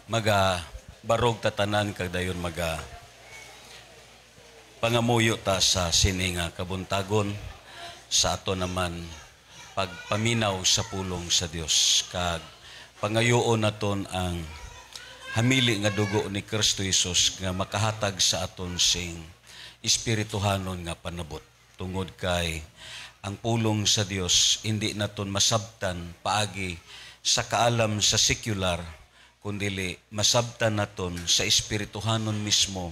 barog tatanan kag dayon pangamuyo ta sa sininga kabuntagon sa ato naman pagpaminaw sa pulong sa Dios kag pangayoon naton ang hamili nga dugo ni Kristo Jesus nga makahatag sa aton sing espirituhanon nga panabot tungod kay ang pulong sa Dios hindi naton masabtan paagi sa kaalam sa secular kundili masabtan naton sa espirituhanon mismo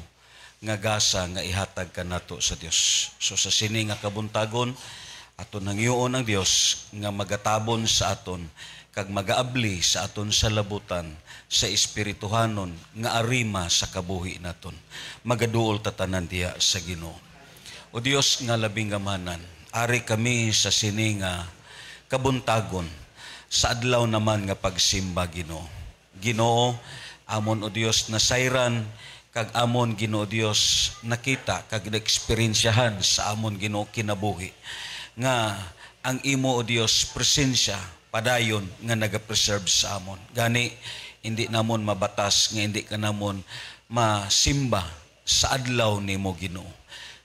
nga gasa nga ihatag kanato sa Dios. So sa sini nga kabuntagon aton hangyoon ang Dios nga magatabon sa aton kag magaabli sa aton sa labutan sa espirituhanon nga arima sa kabuhi naton. Magaduol tatanan diya sa Ginoo. O Dios nga labing gamanan, ari kami sa sini nga kabuntagon sa adlaw naman nga pagsimba Ginoo. Ginoo, amon o Dios nasayran kag amon Ginoo Dios nakita kag na-eksperyensyahan sa amon Ginoo kinabuhi nga ang imo o Dios presensya padayon nga naga-preserve sa amon. Gani hindi namon mabatas nga hindi ka namon masimba sa adlaw nimo Ginoo.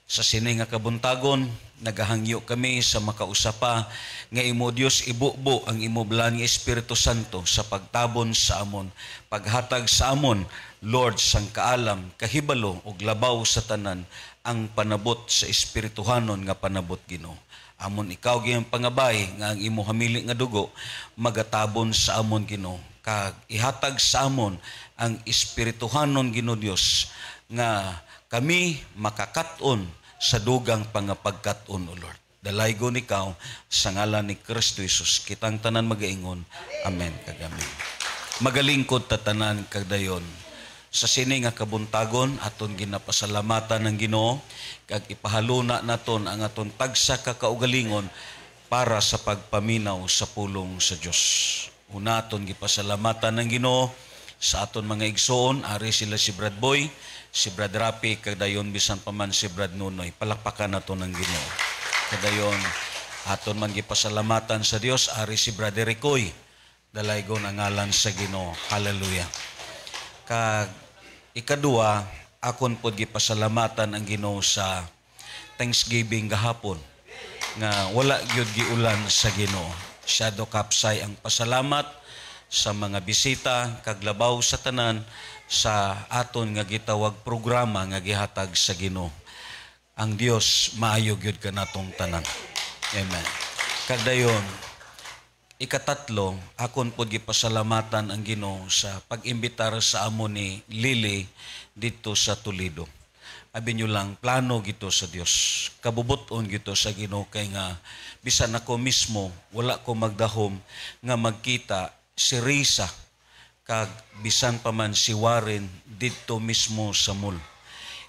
Sa sini nga kabuntagon nagahangyo kami sa makausapa nga imo Dios ibubo ang imo blan nga Espiritu Santo sa pagtabon sa amon, paghatag sa amon Lord sang kaalam, kahibalo ug labaw sa tanan ang panabot sa espirituhanon nga panabot Ginoo. Amon ikaw gyud pangabay nga ang imo hamili nga dugo magatabon sa amon Ginoo kag ihatag sa amon ang espirituhanon Ginoo Dios nga kami makakat-on sa dugang pangapagkat-on o Lord. Dalaygon ikaw sa ngalan ni Kristo Jesus kitang tanan magaingon. Amen kag amen. Magalingkod tatanan kag dayon. Sa sini nga kabuntagon aton ginapasalamatan ng Ginoo kag ipahaluna naton ang aton tagsa ka kaugalingon para sa pagpaminaw sa pulong sa Dios. Una aton gipasalamatan ng Ginoo sa aton mga igsoon, ari sila si Brad Boy, si Brad Rapi kag dayon bisan pa man si Brad Nunoy. Palakpakan naton ng Ginoo. Kadayon aton man gipasalamatan sa Dios ari si Brad Ricoy. Dalaygon ang ngalan sa Ginoo. Hallelujah. Kag ikaduha, akon pod gipasalamatan ang Ginoo sa Thanksgiving gahapon nga wala gyud giulan sa Ginoo. Shadow kapsay ang pasalamat sa mga bisita kag labaw sa tanan sa aton nga gitawag programa nga gihatag sa Ginoo. Ang Dios maayo gyud kanatong tanan. Amen. Kag dayon ikatatlo, akon pod gipasalamatan ang Ginoo sa pag-imbitar sa amon ni Lily dito sa Toledo. Abi nyo lang, plano gito sa Dios. Kabubuton gito sa Ginoo kay nga bisan ako mismo wala ko magdahom nga magkita si Risa kag bisan pa man si Warren dito mismo sa mall.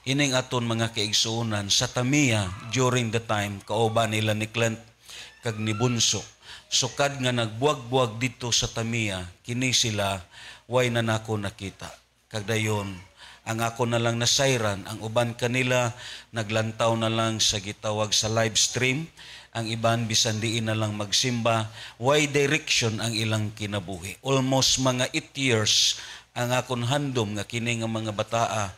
Ining aton mga kaigsuonan sa Tamiya during the time kauban nila ni Clint kag ni Bunso. Sukad nga nagbuwag-buwag dito sa Tamiya, kini sila way na nako nakita. Kag dayon ang ako na lang nasayran, ang uban kanila naglantaw na lang sa gitawag sa live stream, ang iban bisan diin na lang magsimba, way direction ang ilang kinabuhi. Almost mga 8 years ang akon handom nga kini nga mga bataa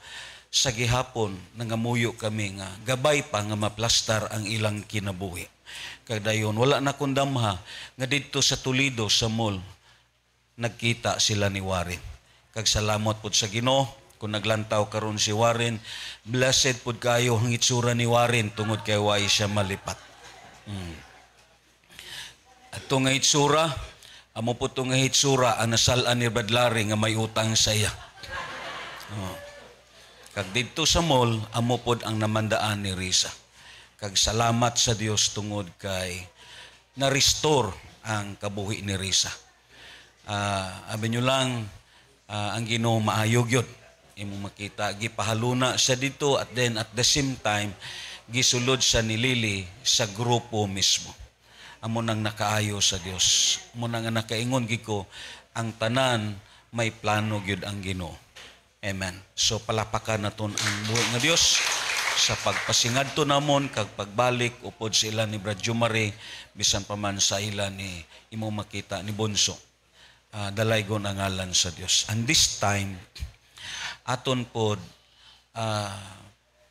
sa gihapon nangamuyo kami nga gabay pa nga maplastar ang ilang kinabuhi. Kag dayon wala na kong damha nga dito sa Toledo sa mall nagkita sila ni Warren. Kag salamat pud sa Ginoo kung naglantaw karon si Warren, blessed pud kayo ang itsura ni Warren tungod kay way siya malipat. Ato nga itsura, amo po nga itsura ang nasalan ni Brad Larry nga may utang sa iya. Kag dito sa mall, amo pod ang namandaan ni Risa. Kag salamat sa Dios tungod kay na-restore ang kabuhi ni Risa. Abi nyo lang, ang Ginoo maayog yun. Imo makita, gipahaluna siya dito at then at the same time, gisulod siya ni Lily sa grupo mismo. Amo nang nakaayo sa Dios. Amo nang nakaingon giko, ang tanan may plano gyud ang Ginoo. Amen. So palapakan naton ang buhi nga Dios sa pagpasingadto namon kag pagbalik upod sa ila ni Brad Jumare bisan pa man sa ila ni imo makita ni Bonso. dalaygon ang ngalan sa Dios. And this time aton pod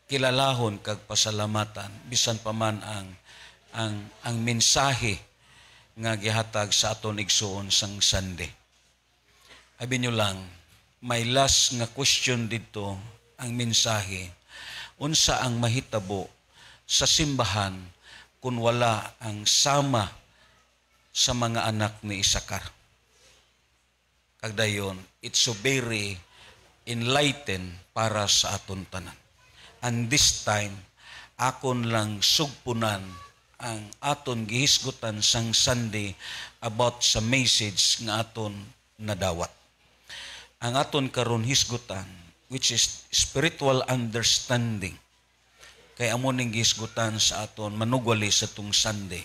kilalahon kag pasalamatan bisan pa man ang mensahe nga gihatag sa aton igsuon sang Sunday. Abi nyo lang, may last nga question dito, ang mensahe. Unsa ang mahitabo sa simbahan kung wala ang sama sa mga anak ni Isakar? Kagdayon, it's so very enlightened para sa aton tanan. And this time, akon lang sugpunan ang aton gihisgutan sang Sunday about sa message nga aton nadawat. Ang aton karon hisgutan, which is spiritual understanding. Kay amo ning gihisgutan sa aton manugwali sa tung Sunday.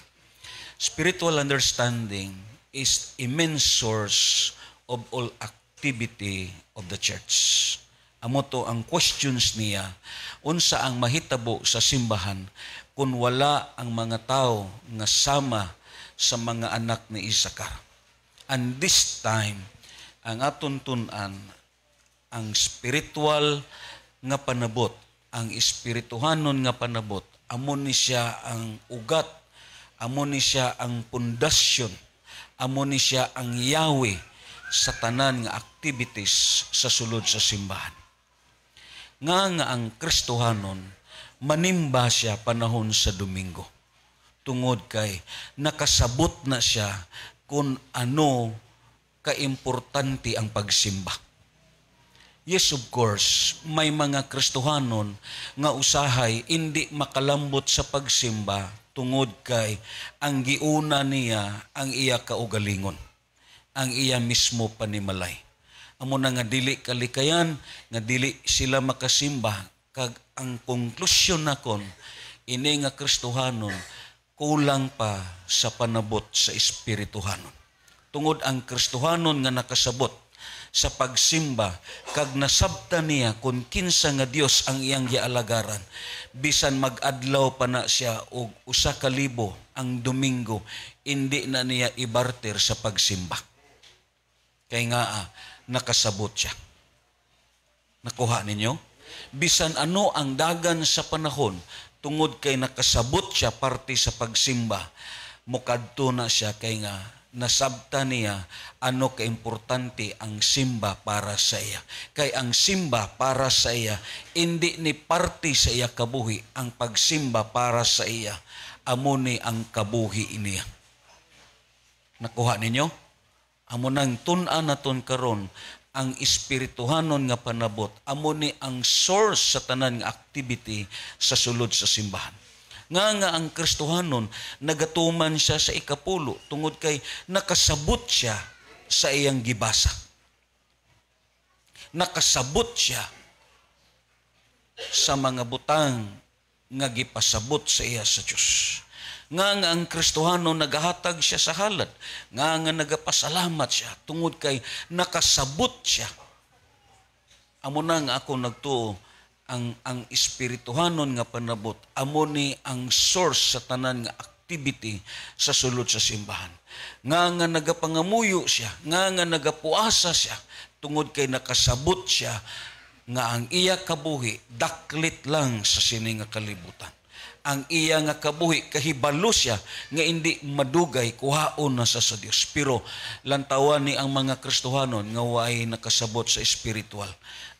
Spiritual understanding is immense source of all activity of the church. Amo to ang questions niya, unsa ang mahitabo sa simbahan kung wala ang mga tao nga sama sa mga anak ni Isakar. And this time, ang aton tun-an, ang spiritual nga panabot, ang espirituhanon nga panabot, amo ni siya ang ugat, amo ni siya ang pundasyon, amo ni siya ang Yahweh sa tanan nga activities sa sulod sa simbahan. Nga ang Kristohanon, manimba siya panahon sa Domingo. Tungod kay nakasabot na siya kung ano kaimportante ang pagsimba. Yes, of course, may mga Kristohanon nga usahay hindi makalambot sa pagsimba tungod kay ang giuna niya ang iya kaugalingon, ang iya mismo panimalay. Amo na nga dili kalikayan, nga dili sila makasimba, kag ang konklusyon nakon, ini nga Kristohanon, kulang pa sa panabot sa espirituhanon. Tungod ang Kristohanon nga nakasabot sa pagsimba, kag nasabta niya kung kinsa nga Dios ang iyang gialagaran, bisan mag-adlaw pa na siya og 1,000 ang Domingo, hindi na niya ibarter sa pagsimba. Kay nga nakasabot siya. Nakuha ninyo? Bisan ano ang dagan sa panahon, tungod kay nakasabot siya parte sa pagsimba, mukadto na siya kay nga nasabta niya ano kaimportante ang simba para sa iya. Kay ang simba para sa iya, hindi ni parte sa iya kabuhi. Ang pagsimba para sa iya, amo ni ang kabuhi niya. Nakuha ninyo? Amo nang tun-an naton karon ang espirituhanon nga panabot, amo ni ang source sa tanan nga activity sa sulod sa simbahan. Nga ang Kristohanon nagatuman siya sa 10 tungod kay nakasabot siya sa iyang gibasa. Nakasabot siya sa mga butang nga gipasabot sa iya sa Dios. Nga ang Kristohanon nagahatag siya sa halad, nga nagapasalamat siya tungod kay nakasabot siya. Amo na nga ako nagtuo, ang espirituhanon nga panabot, amo ni ang source sa tanan nga activity sa sulod sa simbahan. Nga nagapangamuyo siya, nga nagapuasa siya tungod kay nakasabot siya nga ang iya kabuhi daklit lang sa sini nga kalibutan. Ang iya nga kabuhi kahibalo siya nga hindi madugay kuhaon na sa Dios. Pero lantawan ni ang mga Kristohanon nga waay nakasabot sa spiritual.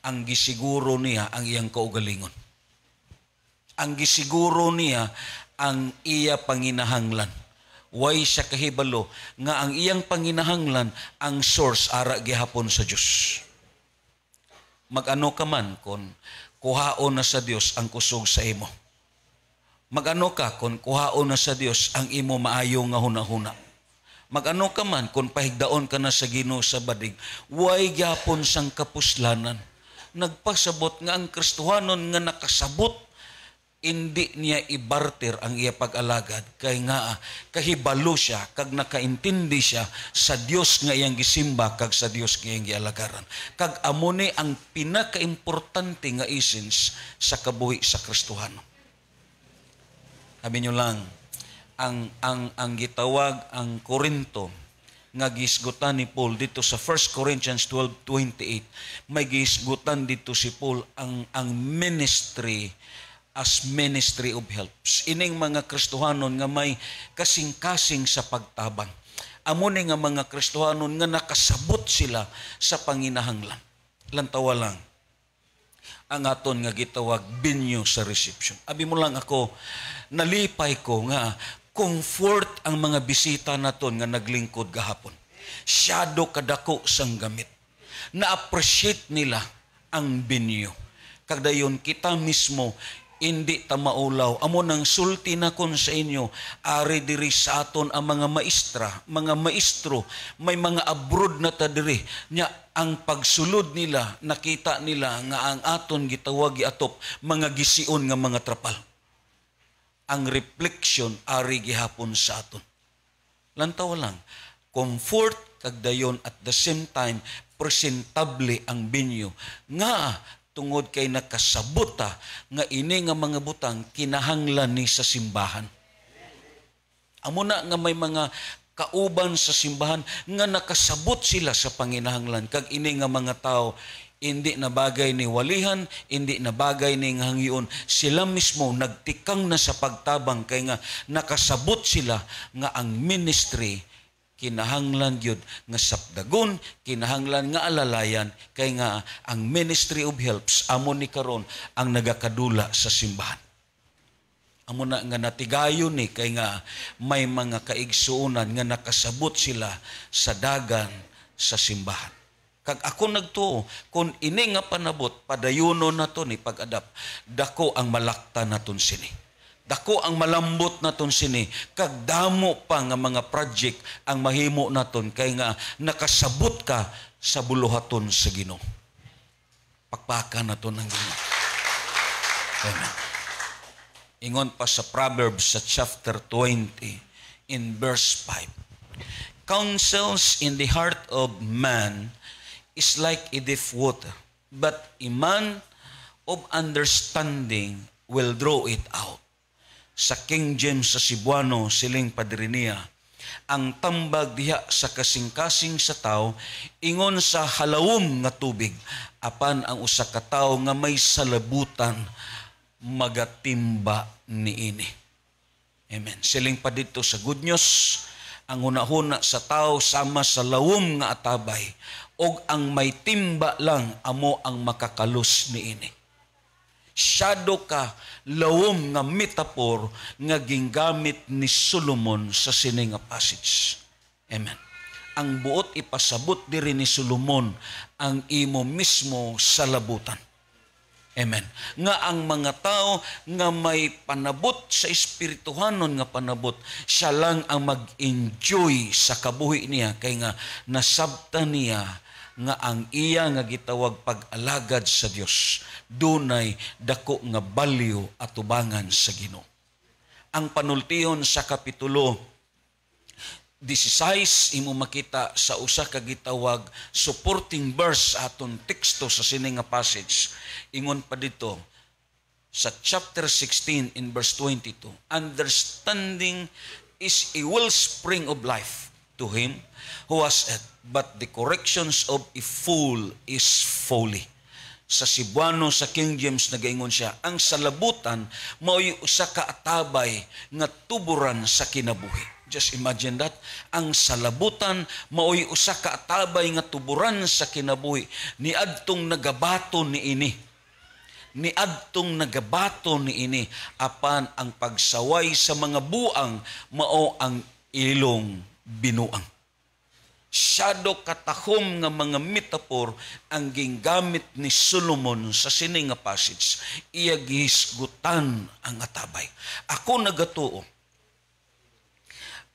Ang gisiguro niya ang iyang kaugalingon. Ang gisiguro niya ang iya panginahanglan. Way siya kahibalo nga ang iyang panginahanglan ang source ara gihapon sa Dios. Magano ka man kung kuhaon na sa Dios ang kusog sa imo. Magano ka kung kuhaon na sa Dios ang imo maayo nga hunahuna. Magano ka man kung pahigdaon ka na sa Ginoo sa badig, way gyapon sang kapuslanan. Nagpasabot nga ang Kristohanon nga nakasabot, hindi niya ibarter ang iya pag-alagad kay nga kahibalo siya kag nakaintindi siya sa Dios nga iyang gisimba kag sa Dios nga iyang gialagaran. Kag amo ni ang pinakaimportante nga essence sa kabuhi sa Kristohanon. Sabi nyo lang, ang gitawag ang Korinto nga gihisgutan ni Paul dito sa 1 Corinthians 12:28. May gihisgutan dito si Paul ang ministry as ministry of helps. Ining mga Kristohanon nga may kasing-kasing sa pagtabang. Amo ni nga mga Kristohanon nga nakasabot sila sa panginahanglan. Lantawa lang ang aton nga gitawag binyo sa reception. Abi mo lang ako, nalipay ko nga comfort ang mga bisita naton nga naglingkod gahapon. Syado kadako sang gamit. Na-appreciate nila ang binyo. Kagdayon kita mismo hindi ta maulaw. Amo nang sulti na kon sa inyo, ari diri sa aton ang mga maestra, mga maestro, may mga abroad na ta diri. Nya ang pagsulod nila, nakita nila nga ang aton gitawag giatop mga gisiun nga mga trapal. Ang reflection ari gihapon sa aton. Lantaw lang, comfort kagdayon at the same time presentable ang binyo nga tungod kay nakasabot nga ini nga mga butang kinahanglan ni sa simbahan. Amo na nga may mga kauban sa simbahan nga nakasabot sila sa panginahanglan kag ini nga mga tao hindi na bagay ni walihan, hindi na bagay ni hangyon. Sila mismo nagtikang na sa pagtabang kay nga nakasabot sila nga ang ministry kinahanglan gyud nga sapdagon, kinahanglan nga alalayan kay nga ang ministry of helps amo ni karon ang nagakadula sa simbahan. Amo na nga natigayon ni kay nga may mga kaigsuonan nga nakasabot sila sa dagan sa simbahan. Kag ako nagtuo, kung ini nga panabot, padayuno na to ni pag-adap, dako ang malakta naton sini. Dako ang malambot naton sini. Kag damo pa nga mga project ang mahimo naton kay nga nakasabot ka sa buluhaton sa Ginoo. Pakpakan naton ang Ginoo. Amen. Ingon pa sa Proverbs sa chapter 20 in verse 5. Counsels in the heart of man is like a deep water, but a man of understanding will draw it out. Sa King James sa Cebuano, siling padrinia, ang tambag diha sa kasing-kasing sa tao, ingon sa halawom nga tubig, apan ang usa ka tawo nga may salabutan, magatimba niini. Amen. Siling pa dito sa Good News, ang hunahuna sa tao sama sa lawom nga atabay, og ang may timba lang amo ang makakalus niini. Syado ka lawom nga metaphor nga gingamit ni Solomon sa sini nga passage. Amen. Ang buot ipasabot diri ni Solomon ang imo mismo sa labutan. Amen. Nga ang mga tao nga may panabot sa espirituhanon nga panabot, siya lang ang mag-enjoy sa kabuhi niya kay nga nasabtan niya nga ang iya nga gitawag pag-alagad sa Dios dunay dako nga balyo at tubangan sa Ginoo. Ang panultihon sa kapitulo 16 imo makita sa usa ka gitawag supporting verse aton teksto sa sini nga passage. Ingon pa dito sa chapter 16 in verse 22, understanding is a wellspring of life to him who has it, but the corrections of a fool is folly. Sa Cebuano, sa King James, nagaingon siya, ang salabutan mao'y usa ka atabay nga tuburan sa kinabuhi. Just imagine that. Ang salabutan mao'y usa ka atabay nga tuburan sa kinabuhi. Niadtong nagabato ni ini. Niadtong nagabato ni ini. Apan ang pagsaway sa mga buang mao ang ilong binuang. Syado katahom nga mga metaphor ang gingamit ni Solomon sa sini nga passage. Iya gihisgutan ang atabay. Ako nagatuo,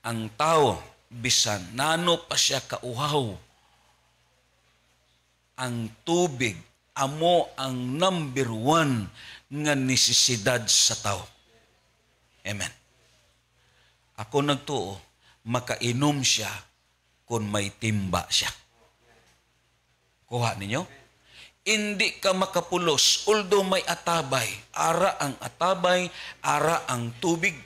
ang tao bisan nano pa siya kauhaw, ang tubig amo ang number 1 nga nesisidad sa tao. Amen. Ako nagtuo, makainom siya kung may timba siya. Kuha ninyo? Hindi ka makapulos, although may atabay. Ara ang atabay, ara ang tubig.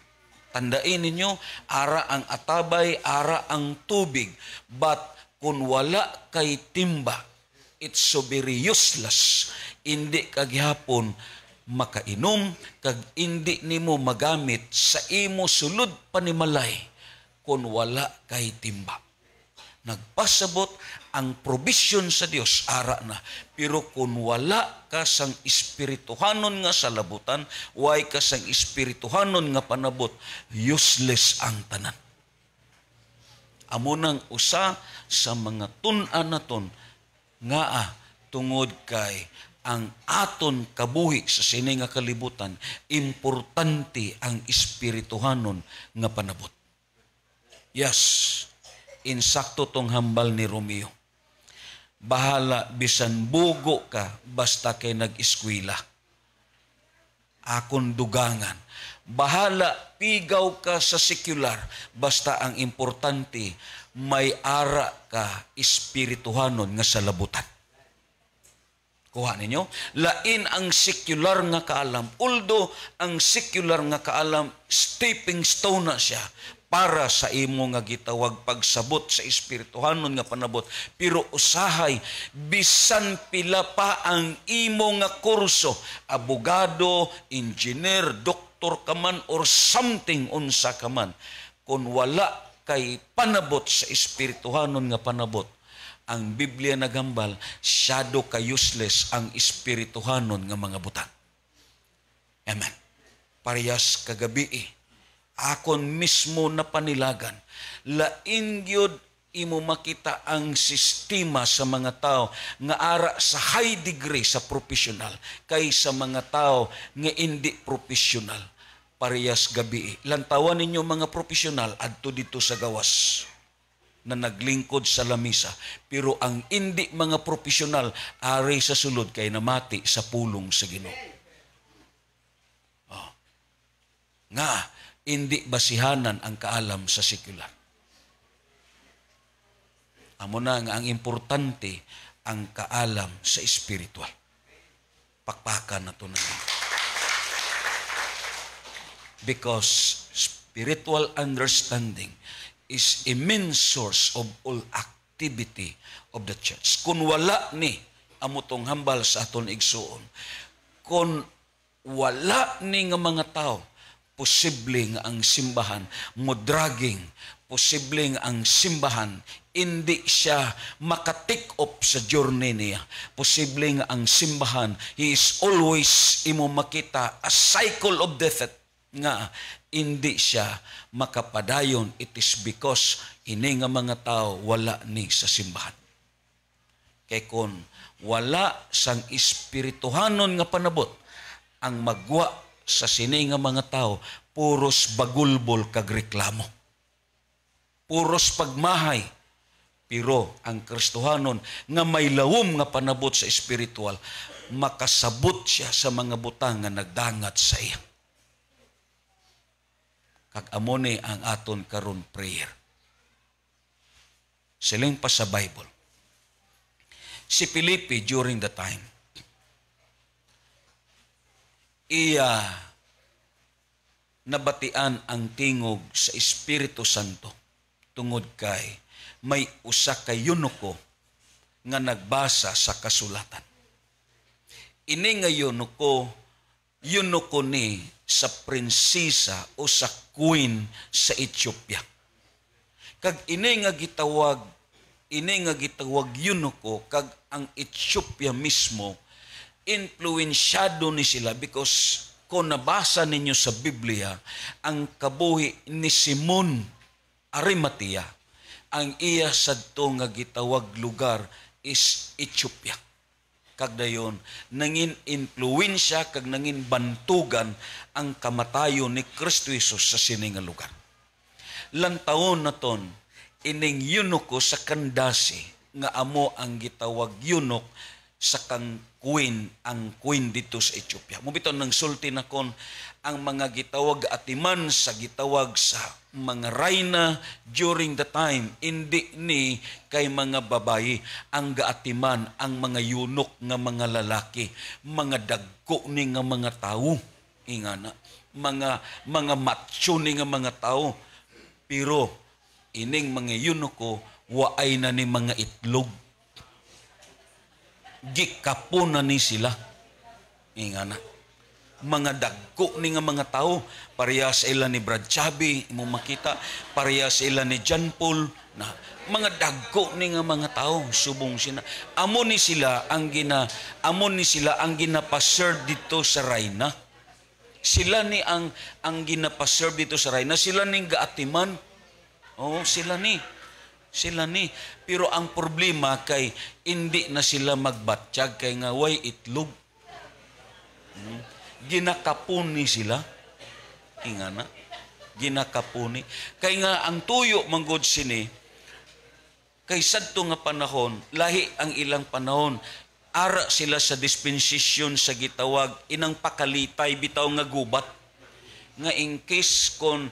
Tandain ninyo, ara ang atabay, ara ang tubig. But kung wala kay timba, it's so very useless. Hindi kaghapon makainom, kag hindi nimo magamit sa imo sulod panimalay kung wala kay timba. Nagpasabot ang provision sa Dios ara na. Pero kung wala ka sang espirituhanon nga sa labutan, way ka sang espirituhanon nga panabot, useless ang tanan. Amo nang usa sa mga tun-an naton nga tungod kay ang aton kabuhi sa sini nga kalibutan, importante ang espirituhanon nga panabot. Yes, insakto tong hambal ni Romeo. Bahala bisan bugo ka basta kay nag-eskwela. Akon dugangan. Bahala pigaw ka sa sekular basta ang importante may ara ka espirituhanon nga sa labutan. Kuha ninyo? Lain ang sekular nga kaalam. Although ang sekular nga kaalam, stepping stone na siya para sa imo nga gitawag pagsabot sa espirituhanon nga panabot. Pero usahay, bisan pila pa ang imo nga kurso, abogado, engineer, doktor ka man, or something unsa ka man, kung wala kay panabot sa espirituhanon nga panabot, ang Biblia nagambal, syado ka useless ang espirituhanon nga mga butang. Amen. Parehas kagabi akon mismo na panilagan, lain gyud imo makita ang sistema sa mga tao nga ara sa high degree sa professional kaysa mga tao nga hindi professional. Parehas gabi. Lantawan ninyo mga professional adto dito sa gawas na naglingkod sa lamisa. Pero ang hindi mga profesional, ari sa sulod kay namati sa pulong sa Ginoo. Nga, hindi basihanan ang kaalam sa sekular. Amo na nga ang importante ang kaalam sa espiritual. Pakpakan na ito na. Because spiritual understanding is a main source of all activity of the church. Kung wala ni amutong hambal sa aton igsuon, kung wala ni nga mga tao, posible nga ang simbahan modraging, posible nga ang simbahan hindi siya maka-take off sa journey niya. Posible nga ang simbahan, he is always imo makita a cycle of death nga hindi siya makapadayon. It is because ini nga mga tao wala ni sa simbahan. Kay kun wala sang espirituhanon nga panabot ang magwa sa sini nga mga tao, puros bagulbol kag reklamo, puros pagmahay. Pero ang Kristohanon nga may lawom nga panabot sa espiritual, makasabot siya sa mga butang nga nagdangat sa iya. Kag amo ni ang aton karon prayer. Siling pa sa Bible. Si Felipe during the time, iya nabatian ang tingog sa Espiritu Santo tungod kay may usa ka eunuko nga nagbasa sa kasulatan. Ini nga eunuko ni sa prinsesa o sa queen sa Ethiopia. Kag ini nga gitawag eunuko, kag ang Ethiopia mismo influensyado ni sila because kung nabasa ninyo sa Biblia ang kabuhi ni Simon Arimatea, ang iya sadto nga gitawag lugar is Ethiopia. Kag dayon nangin influensya kag nangin bantugan ang kamatayon ni Kristo Jesus sa sini nga lugar. Lantawon naton ining eunuko sa Kandasi nga amo ang gitawag eunuch sa kang queen, ang queen dito sa Ethiopia. Mubitaw nang sulti na kon ang mga gitawag atiman sa gitawag sa mga reyna during the time, hindi ni kay mga babayi ang gaatiman ang mga eunuch nga mga lalaki, mga dagko ni nga mga tao. Ingana, mga macho ni nga mga tao. Pero ining mga eunuko waay na ni mga itlog. Gikapon na ni sila. Inga na. Mga dagko ni nga mga tao, pareha sa ila ni Brad Chubby, mo makita, pareha sa ila ni John Paul, na mga dagko ni nga mga tao, subong sina. Amo ni sila ang ginapaserve dito sa Rayna. Sila ni ang ginapaserve dito sa Rayna, sila ning gaatiman. Oh, sila ni. Pero ang problema kay hindi na sila magbatsyag kay nga way itlog. Ginakapuni sila. Ingana. Ginakapuni. Kay nga ang tuyo manggod sini, kay sadto nga panahon, lahi ang ilang panahon, ara sila sa dispensasyon sa gitawag, inang pakalitay, bitaw nga gubat. Nga in case kon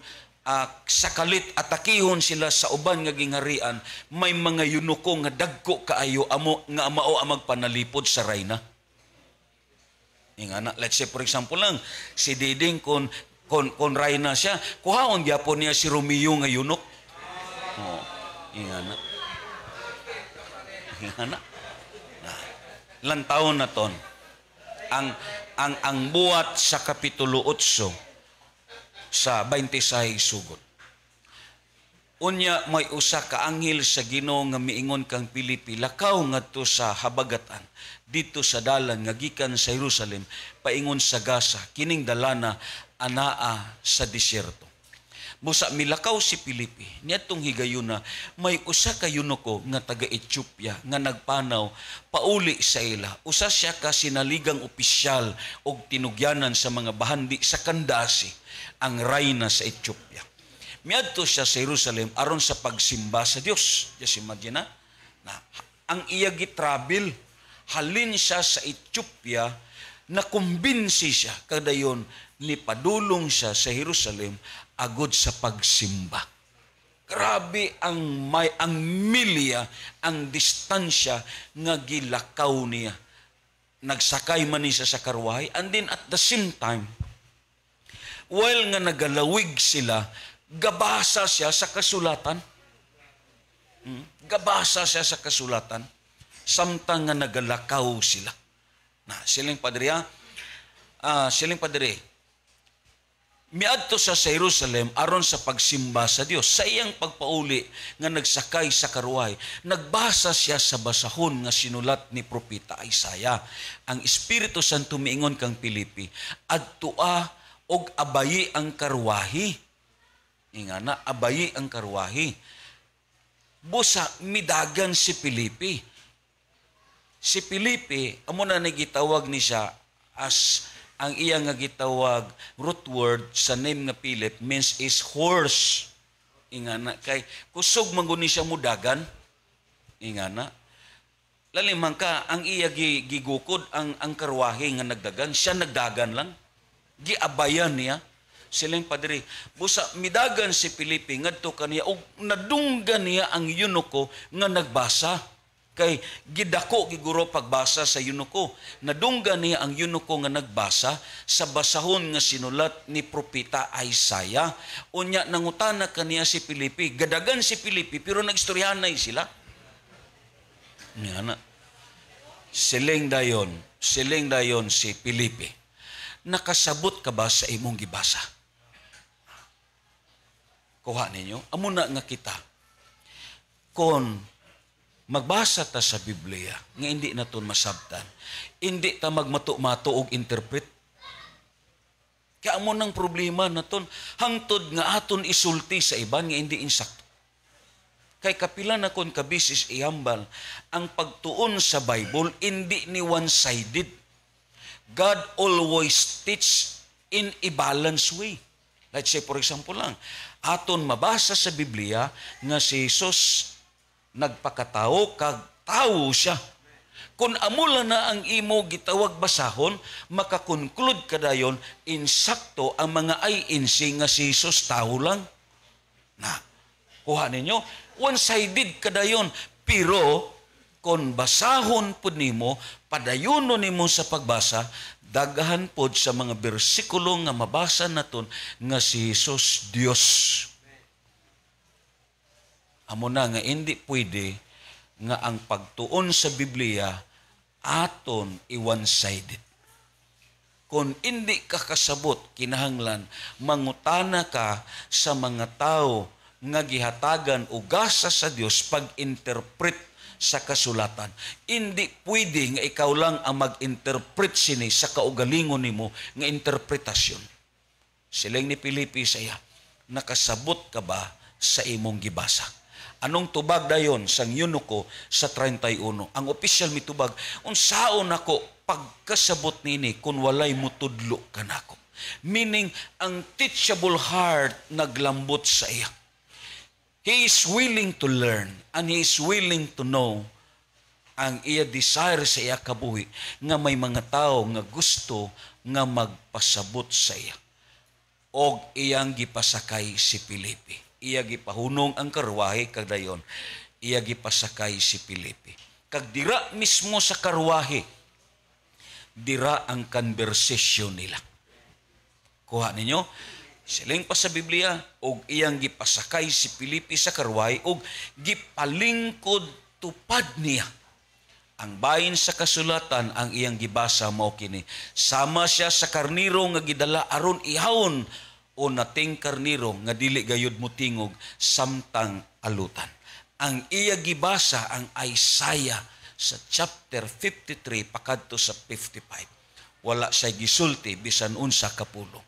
sakalit atakihon sila sa uban nga gingharian, may mga yunuko nga dagko kaayo nga mao ang magpanalipod sa Rayna. Ingana, let's say for example lang, si Diding kon Rayna siya, kuhaon gyapon niya si Romeo nga yunok. Oh, ingana. Lantaon na ton. Ang buhat sa kapitulo 8 sa 26 sugod. Unya may usa ka anghel sa Ginoo nga miingon kang Pilipi, lakaw ngadto sa habagatan dito sa dalan nga gikan sa Jerusalem paingon sa Gaza, kining dalana anaa sa disyerto. Busa milakaw si Pilipi, niadtong higayuna may usa ka yunuko nga taga Ethiopia nga nagpanaw pauli sa ila. Usa siya ka sinaligang opisyal og tinugyanan sa mga bahandi sa Kandasi, ang Rayna sa Ethiopia. Miadto siya sa Jerusalem aron sa pagsimba sa Dios. Just imagine na ang iya gitravel, halin siya sa Ethiopia, na kumbinsi siya kadayon ni padulong siya sa Jerusalem agud sa pagsimba. Grabe ang milya, ang distansya nga gilakaw niya. Nagsakay man niya sa karwahe, and then at the same time, while nga nagalawig sila, gabasa siya sa kasulatan. Gabasa siya sa kasulatan, samtang nga nagalakaw sila. Siling padre, miadto siya sa Jerusalem aron sa pagsimba sa Dios. Sa iyang pagpauli nga nagsakay sa karwahe, nagbasa siya sa basahon nga sinulat ni propeta Isaiah. Ang Espiritu Santo miingon kang Pilipi, adtua og abayi ang karwahe. Ingana, abayi ang karwahe. Busa midagan si Pilipi. Si Pilipi, amo na nagitawag ni siya as ang iya nga gitawag root word sa name nga Philip means is horse. Ingana, kay kusog man ni siya mudagan. Ingana. Lalimang ka, ang iya gigukod ang karwahe nga nagdagan, siya nagdagan lang. Giabayan niya. Silang padre, busa midagan si Pilipi ngadto kaniya og nadunggan niya ang yunuko nga nagbasa. Kay gidako giguro pagbasa sa yunuko. Nadunggan niya ang yunuko nga nagbasa sa basahon nga sinulat ni propeta Isaiah. Unya nangutana kaniya si Pilipi, gadagan si Pilipi pero nagstoryahanay sila. Ngana. Siling dayon si Pilipi. Nakasabot ka ba sa imong gibasa? Kuha ninyo, amo na nga kita. Kon magbasa ta sa Biblia, nga hindi naton masabtan, hindi ta magmato-mato og interpret. Kaya amo nang problema naton, hangtod nga aton isulti sa iban nga hindi insakto. Kay kapila na kon kabisis ihambal, ang pagtuon sa Bible, hindi ni one-sided. God always teach in a balanced way. Let's say, for example lang, aton mabasa sa Biblia nga si Jesus nagpakatao, kag tao siya. Kung amula na ang imo gitawag basahon, makakonclude kadayon, insakto ang mga INC nga si Jesus tao lang. Kuha ninyo, one-sided kadayon, pero kung basahon po nimo, padayono nimo sa pagbasa, daghan pod sa mga bersikulo nga mabasa naton nga si Jesus Dios. Amo na nga hindi pwede nga ang pagtuon sa Biblia aton i-one-sided. Kung hindi ka kasabot, kinahanglan, mangutana ka sa mga tao nga gihatagan o gasa sa Dios pag-interpret sa kasulatan. Hindi pwede nga ikaw lang ang mag-interpret sini sa kaugalingon nimo nga interpretasyon. Siling ni Filipi saya, nakasabot ka ba sa imong gibasa? Anong tubag dayon sang Eunuko sa 31? Ang opisyal mitubag, unsaon ako pagkasabot nini kung walay mutudlo kanako. Meaning, ang teachable heart naglambot sa iya. He is willing to learn and he is willing to know ang iya desire sa iya kabuhi nga may mga tao nga gusto nga magpasabot sa iya. Og iyang gipasakay si Filipi. Iya gipahunong ang karwahe kagdayon. Iya gipasakay si Filipi. Kag dira mismo sa karwahe, dira ang conversation nila. Kuha ninyo, siling pa sa Biblia, og iyang gipasakay si Filipi sa karwahe, og gipalingkod tupad niya. Ang bahin sa kasulatan, ang iyang gibasa mao kini. Sama siya sa karniro nga gidala aron ihawon o nating karniro nga dili gayud mo tingog samtang alutan. Ang iya gibasa ang Isaiah sa chapter 53 pakadto sa 55. Wala siya gisulti bisan unsa kapulo.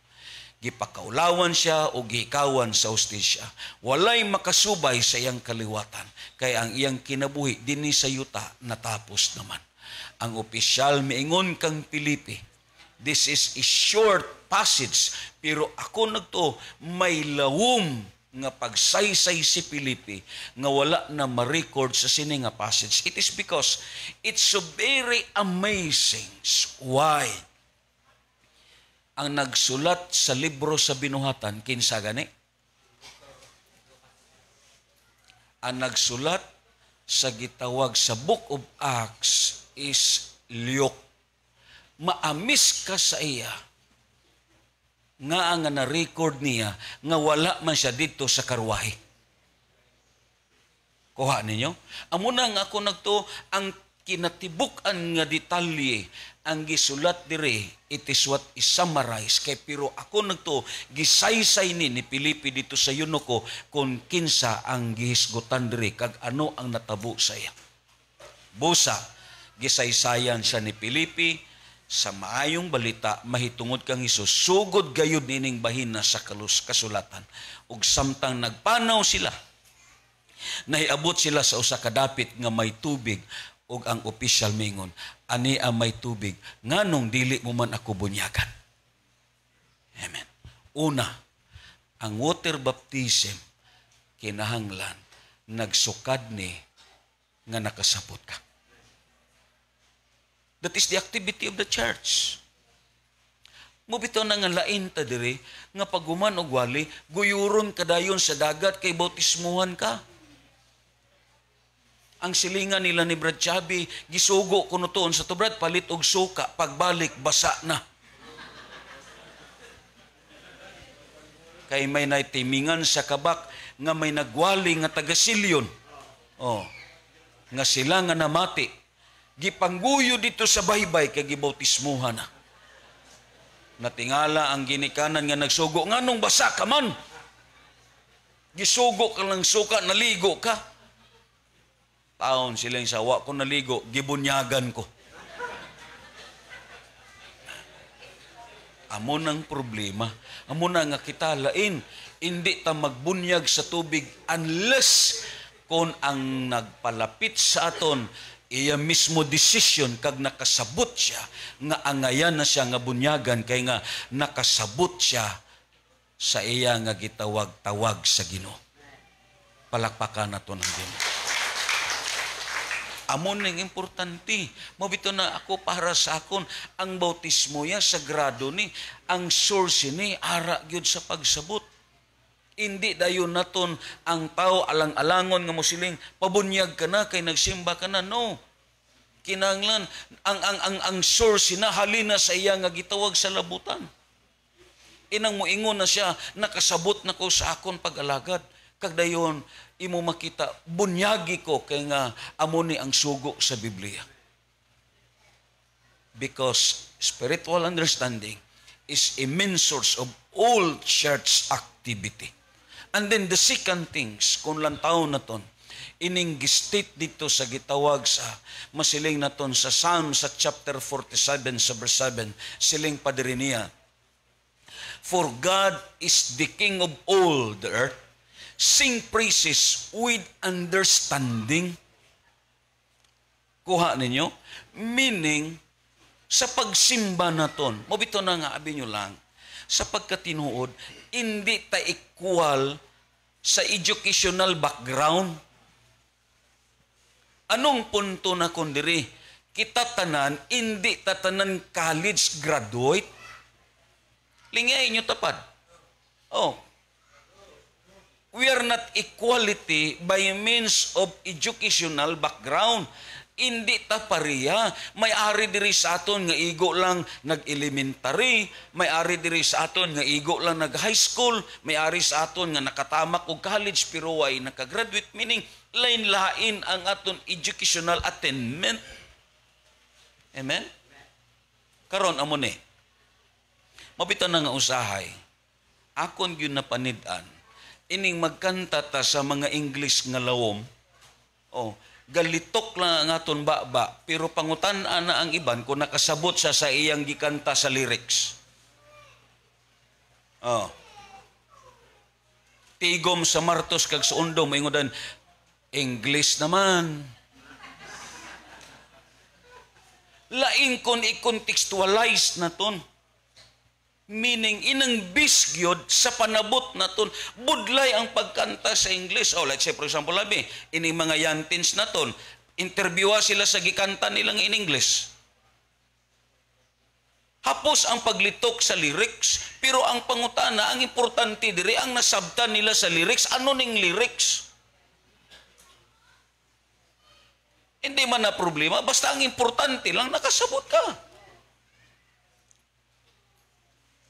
Gipakaulawan siya o gikawan sa ustisya. Walay makasubay sa iyang kaliwatan. Kay ang iyang kinabuhi dinhi sa yuta natapos naman. Ang opisyal miingon kang Filipi, this is a short passage, pero ako nagto may lawom nga pagsaysay si Filipi nga wala na ma-record sa sini nga passage. It is because it's so very amazing. Why? Ang nagsulat sa libro sa binuhatan, kinsa gani? Ang nagsulat sa gitawag sa Book of Acts is Luke. Maamis ka sa iya nga ang na-record niya nga wala man siya dito sa karwahe. Kuha ninyo? Amo na nga ako nagto ang kinatibuk-an nga detalye ang gisulat dire, it is what is summarized. Kay pero ako nagto gisaysay ni Filipi dito sa Eunuko kung kinsa ang gihisgutan dire kag ano ang natabo sa iya. Busa, gisaysayan siya ni Filipi sa maayong balita, mahitungod kang Hesus, sugod gayud nining bahina sa kasulatan. Ug samtang nagpanaw sila, nahiabot sila sa usa ka dapit nga may tubig, ug ang opisyal mingon, ani ang may tubig, nganong dili mo man ako bunyagan. Amen. Una, ang water baptism, kinahanglan, nagsukad ni nga nakasabot ka. That is the activity of the church. Mubito na nga lain ta diri nga paguman og wali, guyuron kadayon sa dagat kay bautismuhan ka. Ang silingan nila ni Brad Chabi, gisugo kuno tuon sa tubrad, palit og suka, pagbalik basa na. Kay may naitimingan sa kabak nga may nagwali nga taga-Silyon. Oh, nga sila nga namati. Gipangguyo dito sa baybay kay gibautismuhan na. Natingala ang ginikanan nga nagsugo, nganong basa ka man? Gisugo ka lang suka, naligo ka. Taon silang sawa ko naligo, gibunyagan ko. Amo nang problema, amo na nga kita lain, hindi ta magbunyag sa tubig unless kung ang nagpalapit sa aton iya mismo decision kag nakasabot siya nga angayan na siya nga bunyagan kay nga nakasabot siya sa iya nga gitawag-tawag sa Ginoo. Palakpakan nato ng Ginoo. Amon ning importante. Mabito na ako para sa akon ang bautismo ya sagrado ni, ang source ni ara gyud sa pagsabot. Hindi dayon naton ang tao alang-alangon nga musiling pabunyag ka na kay nagsimba ka na. No. Kinahanglan ang source halina sa iya nga gitawag sa labutan. Inang moingon na siya, nakasabot na ko sa akon pag-alagad. Kag dayon imo makita, bunyagi ko kay nga amo ni ang sugo sa Biblia. Because spiritual understanding is a main source of all church activity. And then the second things, kung lantaw na ton, ining gistate dito sa gitawag sa masiling na ton sa Psalm sa chapter 47 sa verse 7, siling padiri niya, for God is the King of all the earth, sing praises with understanding. Kuha ninyo? Meaning, sa pagsimba naton, mabito na nga abi nyo lang, sa pagkatinuod, hindi ta equal sa educational background. Anong punto na kundiri? Kita tanan, hindi tatanan college graduate. Lingay inyo tapad. Oh. We are not equality by means of educational background. Hindi ta pareha. May-ari diri sa aton nga igo lang nag-elementary, may-ari diri sa aton nga igo lang nag-high school, may-ari sa aton nga nakatamak og college pero way nakagraduate, meaning lain-lain ang aton educational attainment. Amen? Karon amo ni. Mabita na nga usahay. Akon gyud napanid-an ining magkanta ta sa mga English nga lawom. Oh, galitok lang ang aton baba, pero pangutan-an na ang iban kung nakasabot sa iyang gikanta sa lyrics. Oh. Tigom sa martos kag sa undong, maingudan, English naman. Laing kon i-contextualize na ton. Meaning, inang bisgyod sa panabot na ton, budlay ang pagkanta sa English. Oh, let's say, for example, labi, ining mga yantins na ton, interviewa sila sa gikanta nilang in English. Hapos ang paglitok sa lyrics, pero ang pangutana, ang importante diri, ang nasabtan nila sa lyrics, ano ning lyrics? Hindi man na problema, basta ang importante lang, nakasabot ka.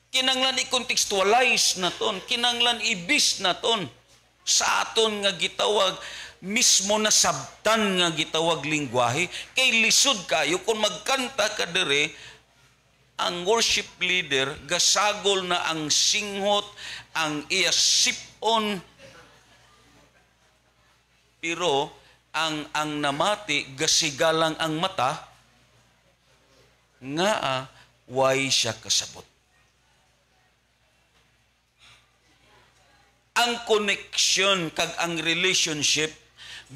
Kinanglan i-contextualize na ton, kinanglan i-bis na ton sa aton nga gitawag mismo na sabtan nga gitawag lingwahe, kay lisod kayo kung magkanta ka dire, ang worship leader gasagol na ang singhot, ang iya sipon, pero ang namati gasigalang ang mata nga way siya kasabot. Ang connection kag ang relationship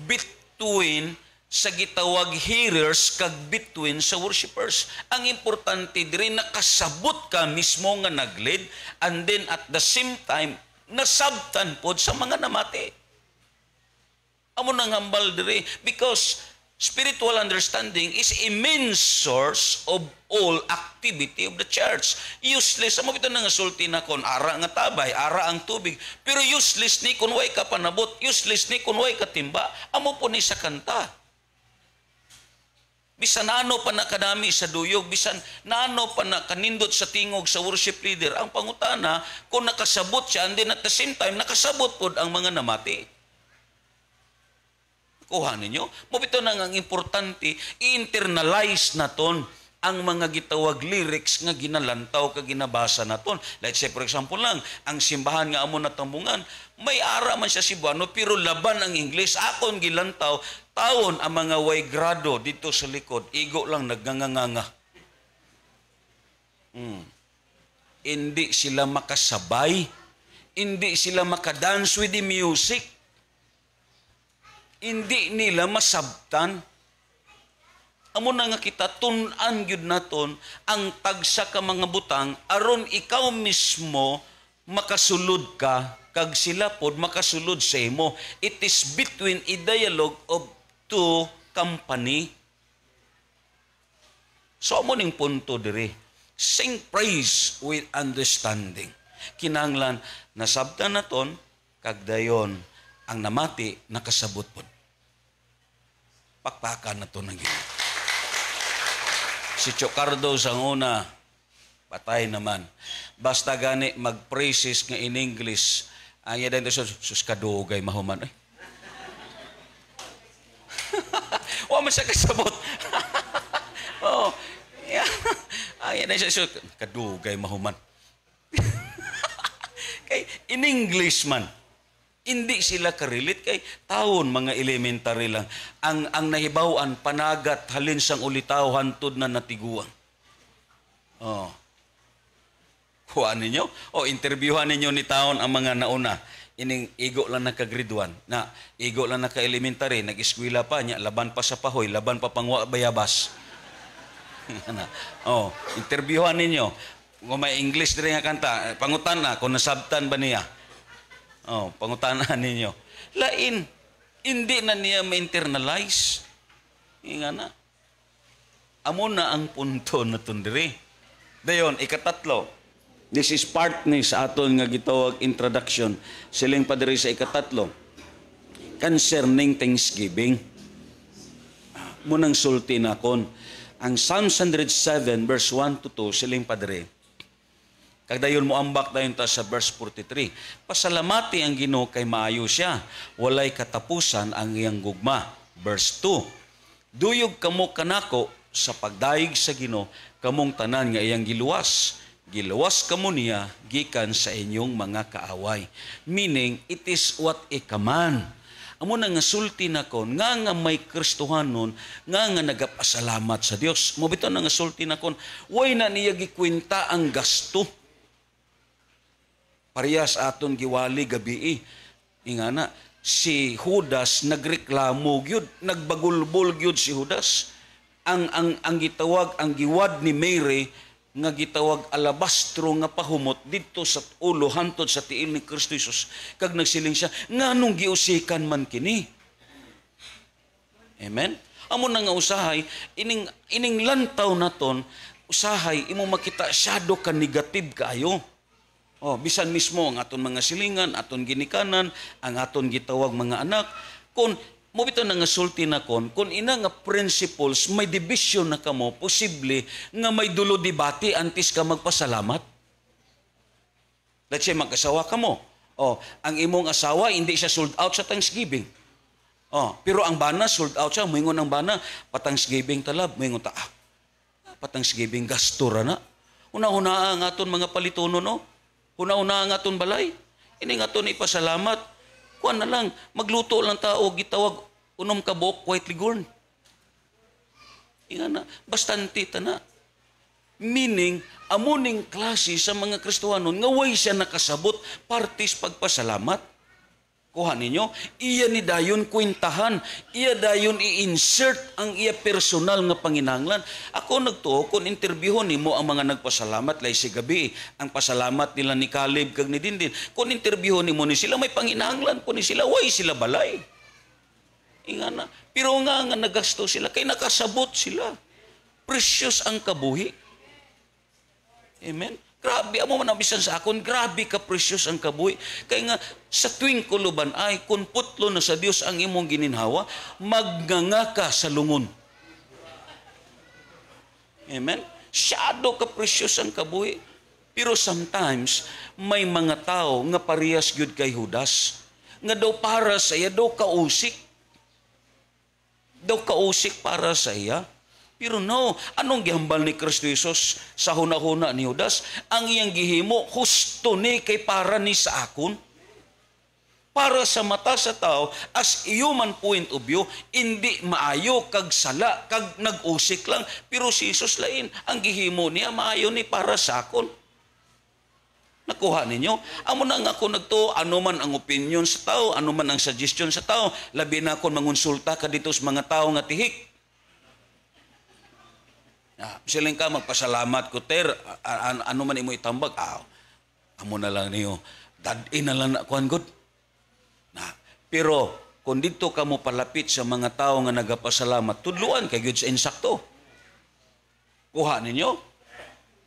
between sa gitawag hearers kag between sa worshipers. Ang importante diri nakasabot ka mismo nga naglead, and then at the same time nasabtan pod sa mga namati. Amo nang hambal diri because spiritual understanding is a main source of all activity of the church. Useless, amo bitaw nga sulti na kon ara nga tabay, ara ang tubig, pero useless ni kun way ka panabot, useless ni kun way ka timba. Amo po ni sa kanta. Bisan ano pa na kadami sa duyog, bisan naano pa na kanindot sa tingog sa worship leader, ang pangutana kung nakasabot siya, and then at the same time nakasabot pod ang mga namati. Kuha ninyo. Mabito na nga ang importante, i-internalize na ton ang mga gitawag lyrics nga ginalantaw ka ginabasa na ton. Let's say, for example lang, ang simbahan nga amo natambungan, may ara man siya Cebuano, pero laban ang English. Akon gilantaw, taon ang mga way grado dito sa likod, igo lang nagganganganga. Hindi sila makasabay, hindi sila makadance with the music, hindi nila masabtan. Amo na nga kita tun-an gyud naton ang tagsa ka mga butang aron ikaw mismo makasulod ka kag sila pod makasulod sa imo. It is between a dialogue of two company. So amo ning punto diri. Sing praise with understanding. Kinahanglan nasabtan naton kag dayon ang namati nakasabot pod. Pakpakan na to ng Ginoo. Si Chocardo sang una, patay naman. Basta gani mag-praises nga in English, ang yadan ito, sus kadugay mahuman. Wa man siya kasabot. Oh, yeah. Ang yadan siya, kadugay mahuman. Kay in English man, hindi sila karelate kay taon mga elementary lang. Ang nahibawan panagat halin sang ulitaw hantod na natiguan. Oh. Kuhaan ninyo? O interviewhan ninyo ni taon ang mga nauna. Ining igo lang nakagraduan. Na igo lang naka-elementary, nag-eskwela pa niya, laban pa sa pahoy, laban pa pangwa bayabas. Oh, interviewhan ninyo. Kung may English din nga kanta, pangutan na kung nasabtan ba niya. Oh, pangutanan ninyo. Lain, hindi na niya ma-internalize. Nga na. Amo na ang punto na tundiri. Dayon, ikatatlo. This is part ni sa aton nga gitawag introduction. Siling pa diri sa ikatatlo. Concerning Thanksgiving. Munang sulti na kon. Ang Psalm 107 verse 1 to 2 siling pa diri. Kagdayon mo ambak dayon ta sa verse 43. Pasalamati ang Ginoo kay maayo siya, walay katapusan ang iyang gugma. Verse 2. Duyog kamo kanako sa pagdaig sa Ginoo, kamong tanan nga iyang giluwas. Giluwas kamo niya gikan sa inyong mga kaaway. Meaning, it is what a command. Amo na nga sulti na kon, nga may Kristohanon, nga nagapasalamat sa Dios. Mo bitaw na nga sulti na kon, way na niya gikwenta ang gasto. Parehas aton giwali gabi ingana si Judas nagreklamo gyud, nagbagulbol gyud si Judas. Ang gitawag ang giwad ni Mary nga gitawag alabastro nga pahumot dito sa ulo hantod sa tiil ni Kristo Jesus. Kag nagsiling siya, nganong giusikan man kini? Amen? Amo na nga usahay, ining lantaw naton, usahay, imo makita syado ka negative kaayo. Oh, bisan mismo ang aton mga silingan, aton ginikanan, ang aton gitawag mga anak, kung mo bitaw na nga sulti na kung ina nga principles, may division na kamo, posible nga may dulo debate antes ka magpasalamat. Let's say, mag-asawa ka mo. Oh, ang imong asawa, hindi siya sold out sa Thanksgiving. Oh, pero ang bana, sold out siya. Moingon ang bana, pa-Thanksgiving talab. Moingon ta, pa-Thanksgiving gastura na. Una-una ang aton mga palitono, no? Una-una ang aton balay. Ini nga aton ipasalamat. Kuan na lang, magluto lang tao, gitawag, unom ka buok, white ligorn. Inga na, bastante ta na. Meaning, amuning klase sa mga Kristohanon, nga way siya nakasabot, partis pagpasalamat. Kuha ninyo, iya ni dayon kwentahan, iya dayon i-insert ang iya personal nga panginahanglan. Ako nagtuo, kung interviewon nimo ang mga nagpasalamat, lay si gabi, ang pasalamat nila ni Caleb kag ni Dindin, kung interviewon nimo ni sila, may panginahanglan po ni sila, way sila balay. Inga na, pero nga nagasto sila, kay nakasabot sila. Precious ang kabuhi. Amen? Grabe, amo man nabisan sa akon, grabe ka precious ang kabuhi. Kaya nga, sa tuwing kuluban ay, kung putlo na sa Dios ang imong gininhawa, magnganga ka sa lungon. Amen? Shadow ka precious ang kabuhi. Pero sometimes, may mga tao nga parehas gyud kay Judas, nga daw para sa iya, daw kausik. Daw kausik para sa iya. Pero no, anong gihambal ni Kristo Jesus sa huna-huna ni Judas? Ang iyang gihimo, husto ni kay para ni sa akon. Para sa mata sa tao, as human point of view, hindi maayo kag sala, kag nag-usik lang. Pero si Jesus lain, ang gihimo niya, maayo ni para sa akon. Nakuha ninyo? Amo na nga ako nagto, ano man ang opinion sa tao, ano man ang suggestion sa tao, labi na ako mangonsulta ka dito sa mga tao nga tihik. Siling ka, magpasalamat ko, ter, ano man imo itambag, amo na lang niyo, dad-in na lang na kuhan good. Pero, kung dito ka mo palapit sa mga tao nga nagapasalamat, tudluan kay good sa insakto. Kuha ninyo?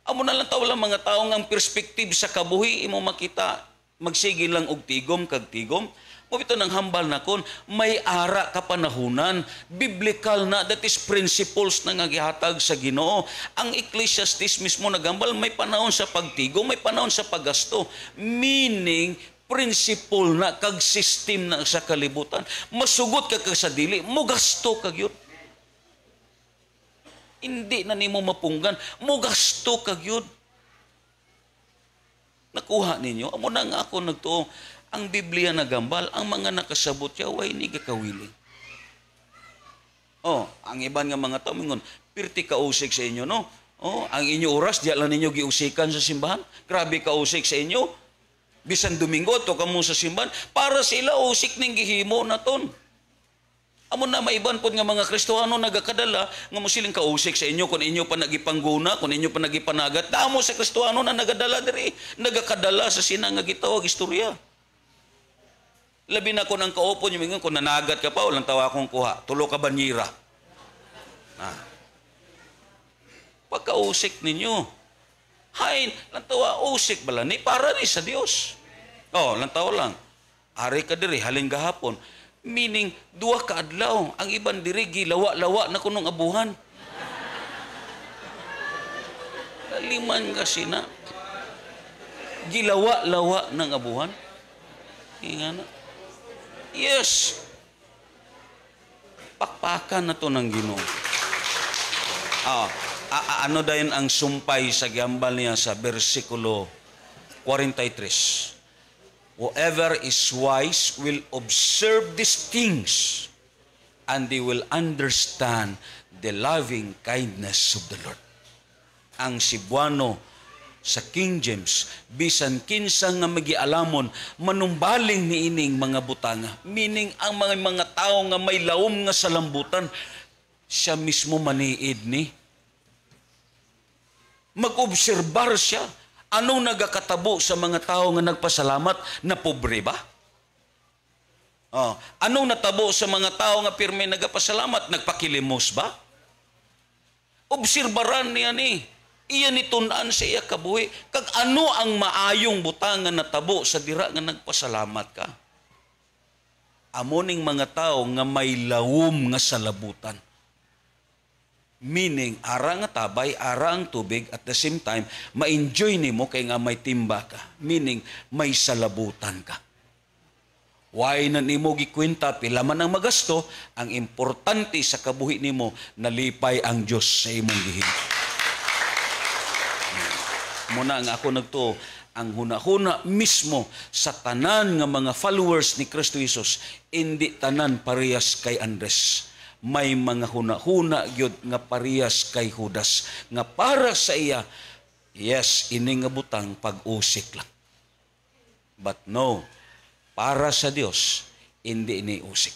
Amo na lang tao lang mga tao nga ang perspektive sa kabuhi, imo makita, magsige lang og tigom kag tigom, O ito ng hambal na kon, may ara ka panahunan, biblical na, that is principles na ngagihatag sa Ginoo. Ang Ecclesiastes mismo nagambal, may panahon sa pagtigo, may panahon sa paggasto. Meaning, principle na, kag system na sa kalibutan. Masugot ka sa dili, mugasto kag yun. Hindi na nimo mapunggan, mugasto kag yun. Nakuha ninyo, amo na nga ako nagtuo, ang Biblia nagambal, ang mga nakasabot yaw ay ni gakawiling. Ang iban nga mga tao, mingon, pirti kausik sa inyo, no? Ang inyo oras, diya lang ninyo giusikan sa simbahan. Grabe kausik sa inyo. Bisan Domingo, to kamo sa simbahan, para sila usik ning gihimo na ton. Amo na maiban po nga mga Kristohano nagakadala nga mo siling kausik sa inyo kung inyo pa nagipangguna, kung inyo pa nagipanagat. Damo sa Kristohano na nagadala diri, nagakadala sa sina nga gitawag istorya. Labi na ko ng kaupo niyo kung nanagat ka pa, walang tawa akong kuha. Tulo ka banyira. Pagkausik ninyo, hain, lang tawa, usik bala ni, para ni sa Dios. Lang tawa lang. Ari ka diri, haling gahapon. Meaning, duwa ka adlaw. Ang iban diri, gilawa-lawa na kunong abuhan. Liman kasi na. Gilawa-lawa ng abuhan. Hinga na. Yes. Pakpakan na to ng Ginoo. Ano dayon ang sumpay sa gambal niya sa versikulo 43. Whoever is wise will observe these things, and they will understand the loving kindness of the Lord. Ang Cebuano sa King James, bisan kinsa nga magialamon, manumbaling ni ining mga butanga. Meaning, ang mga tao nga may laom nga sa lambutan, siya mismo maniid ni. Mag-obserbar siya. Anong nagakatabo sa mga tao nga nagpasalamat na pobre ba? Anong natabo sa mga tao nga pirme nagapasalamat? Nagpakilimos ba? Obserbaran niya ni. Iyan ni tunan sa iya kabuhi. Kag ano ang maayong butangan na tabo sa dira nga nagpasalamat ka? Amoning mga tao nga may lawom nga salabutan. Meaning, ara nga tabay, ara ang tubig, at the same time, ma-enjoy nimo kay nga may timba ka. Meaning, may salabutan ka. Why na nimo gikwenta, pila man ang magasto, ang importante sa kabuhi nimo, nalipay ang Diyos sa imong gihinto. Muna nga ako nagtuo, ang hunahuna mismo sa tanan nga mga followers ni Kristo Jesus, hindi tanan parehas kay Andres. May mga huna-huna gyud nga parehas kay Judas nga para sa iya, yes, ini nga butang pag-usik lang. But no, para sa Dios, hindi ini usik.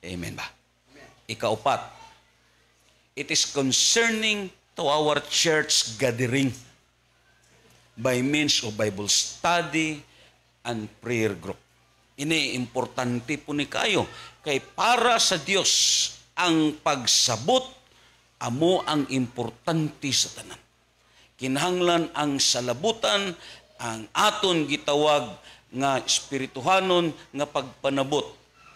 Amen ba? Ikaupat, it is concerning to our church gathering by means of Bible study and prayer group. Ini importante po ni kayo. Kay para sa Dios ang pagsabot, amo ang importante sa tanan. Kinahanglan ang salabutan, ang aton gitawag nga espirituhanon nga pagpanabot,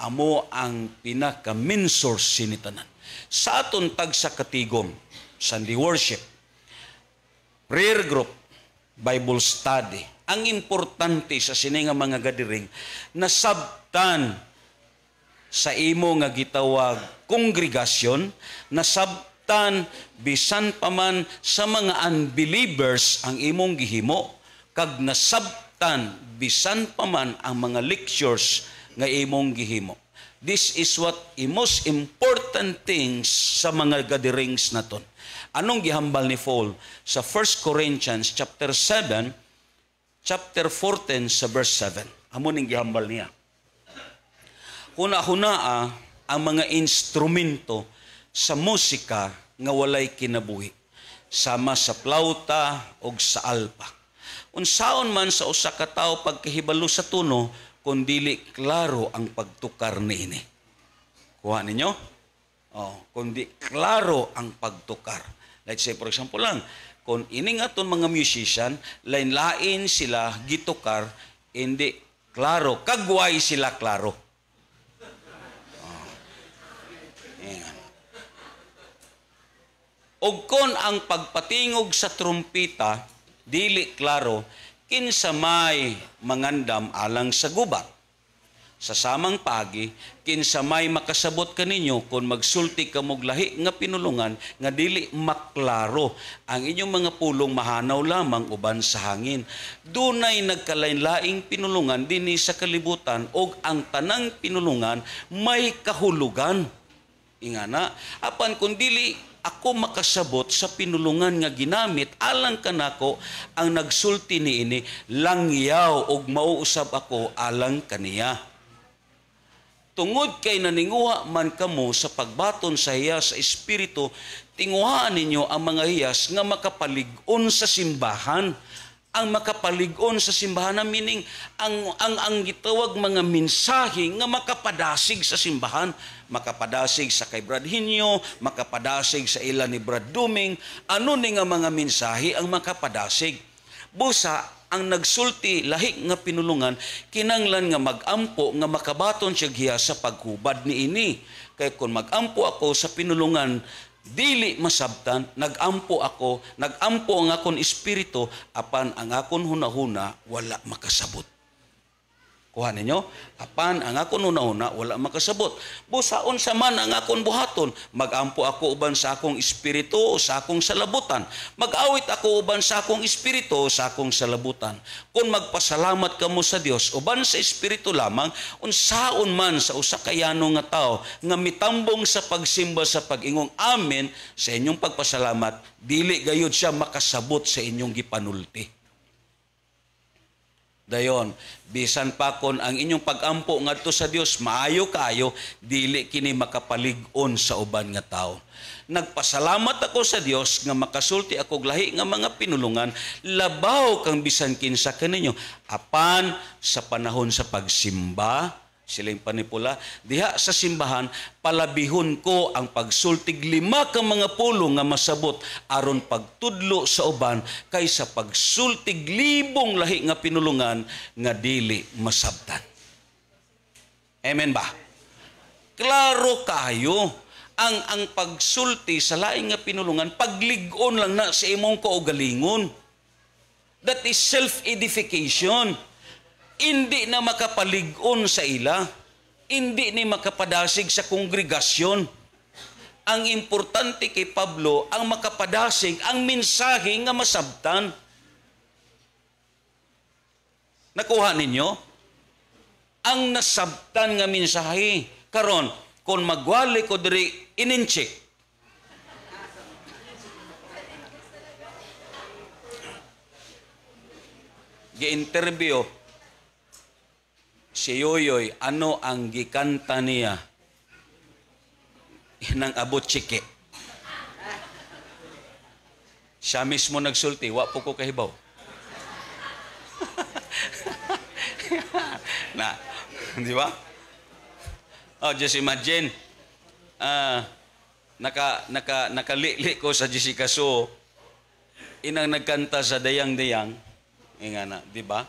amo ang pinaka-main source sini tanan. Sa aton tag sa katigom, Sunday worship, prayer group, Bible study, ang importante sa sini nga mga gathering na sabtan sa imo nga gitawag kongregasyon, na sabtan bisan pa man sa mga unbelievers ang imong gihimo, kag nasabtan bisan pa man ang mga lectures nga imong gihimo. This is what the most important things sa mga gatherings naton. Anong gihambal ni Paul sa 1 Corinthians chapter 7, chapter 14 sa verse 7. Amo ning gihambal niya. Huna-hunaa ang mga instrumento sa musika nga walay kinabuhi, sama sa plauta o sa alpa. Unsaon man sa usa ka tawo pagkahibalo sa tuno, kung dili klaro ang pagtukar niini. Kuha ninyo? Kung di klaro ang pagtukar. Let's say, for example lang, kung ini nga ton mga musician, lain-lain sila gitukar, hindi Klaro, kagway sila klaro. Ayan. Og kon ang pagpatingog sa trumpita dili klaro, kinsa may mangandam alang sa gubat. Sa samang pagi, kinsa may makasabot kaninyo kung magsulti kamog lahi nga pinulungan nga dili maklaro. Ang inyong mga pulong mahanaw lamang uban sa hangin. Dunay nagkalain-laing pinulungan dinhi sa kalibutan og ang tanang pinulungan may kahulugan. Ingana, apan kung dili ako makasabot sa pinulungan nga ginamit alang kanako ang nagsulti niini, langyaw og mauusab ako alang kaniya. Tungod kay naninguha man kamo sa pagbaton sa hiyas sa Espiritu, tinguhaan ninyo ang mga hiyas nga makapalig-on sa simbahan. Ang makapalig-on sa simbahan na meaning ang gitawag mga mensahe nga makapadasig sa simbahan, makapadasig sa kay Brad Hinyo, makapadasig sa ila ni Brad Duming, ano ni nga mga mensahe ang makapadasig. Busa ang nagsulti lahi nga pinulungan kinanglan nga magampo nga makabaton siya giya sa paghubad niini. Kay kung magampo ako sa pinulungan dili masabtan, nagampo ang akon espiritu, apan ang akon hunahuna wala makasabot. Kuha ninyo, apan ang akon hunahuna wala makasabot. Busaon sa man ang akon buhaton, magampo ako uban sa akong espiritu o sa akong salabutan. Mag-awit ako uban sa akong espiritu o sa akong salabutan. Kung magpasalamat kamo sa Dios uban sa espiritu lamang, unsaon man sa usa ka yano nga tao nga mitambong sa pagsimba sa pag-ingong amen sa inyong pagpasalamat, dili gayud siya makasabot sa inyong gipanulti. Dayon, bisan pa kon ang inyong pagampo ngadto sa Dios maayo kaayo, dili kini makapalig-on sa uban nga tao. Nagpasalamat ako sa Dios nga makasulti ako lahi nga mga pinulungan, labaw kang bisan kinsa kaninyo. Apan sa panahon sa pagsimba, siling panipula, diha sa simbahan, palabihon ko ang pagsultig 5 ka mga pulong nga masabot aron pagtudlo sa uban kaysa pagsultig 1,000 lahi nga pinulungan nga dili masabtan. Amen ba? Klaro kayo ang pagsulti sa laing nga pinulungan, paglig-on lang na sa imong kaugalingon. That is self-edification. Hindi na makapalig-on sa ila. Hindi ni makapadasig sa kongregasyon. Ang importante kay Pablo, ang makapadasig, ang mensahe nga masabtan. Nakuha ninyo? Ang nasabtan nga mensahe. Karon, kung magwali ko diri inincheck, gi-interview si Yoyoy, ano ang gikanta niya? Nang abot chike. Siya mismo nagsulti, wa po ko kahibaw. Na, di ba? Oh, just imagine, nakali ko sa Jessica So, inang nagkanta sa dayang-dayang, ingana, di ba?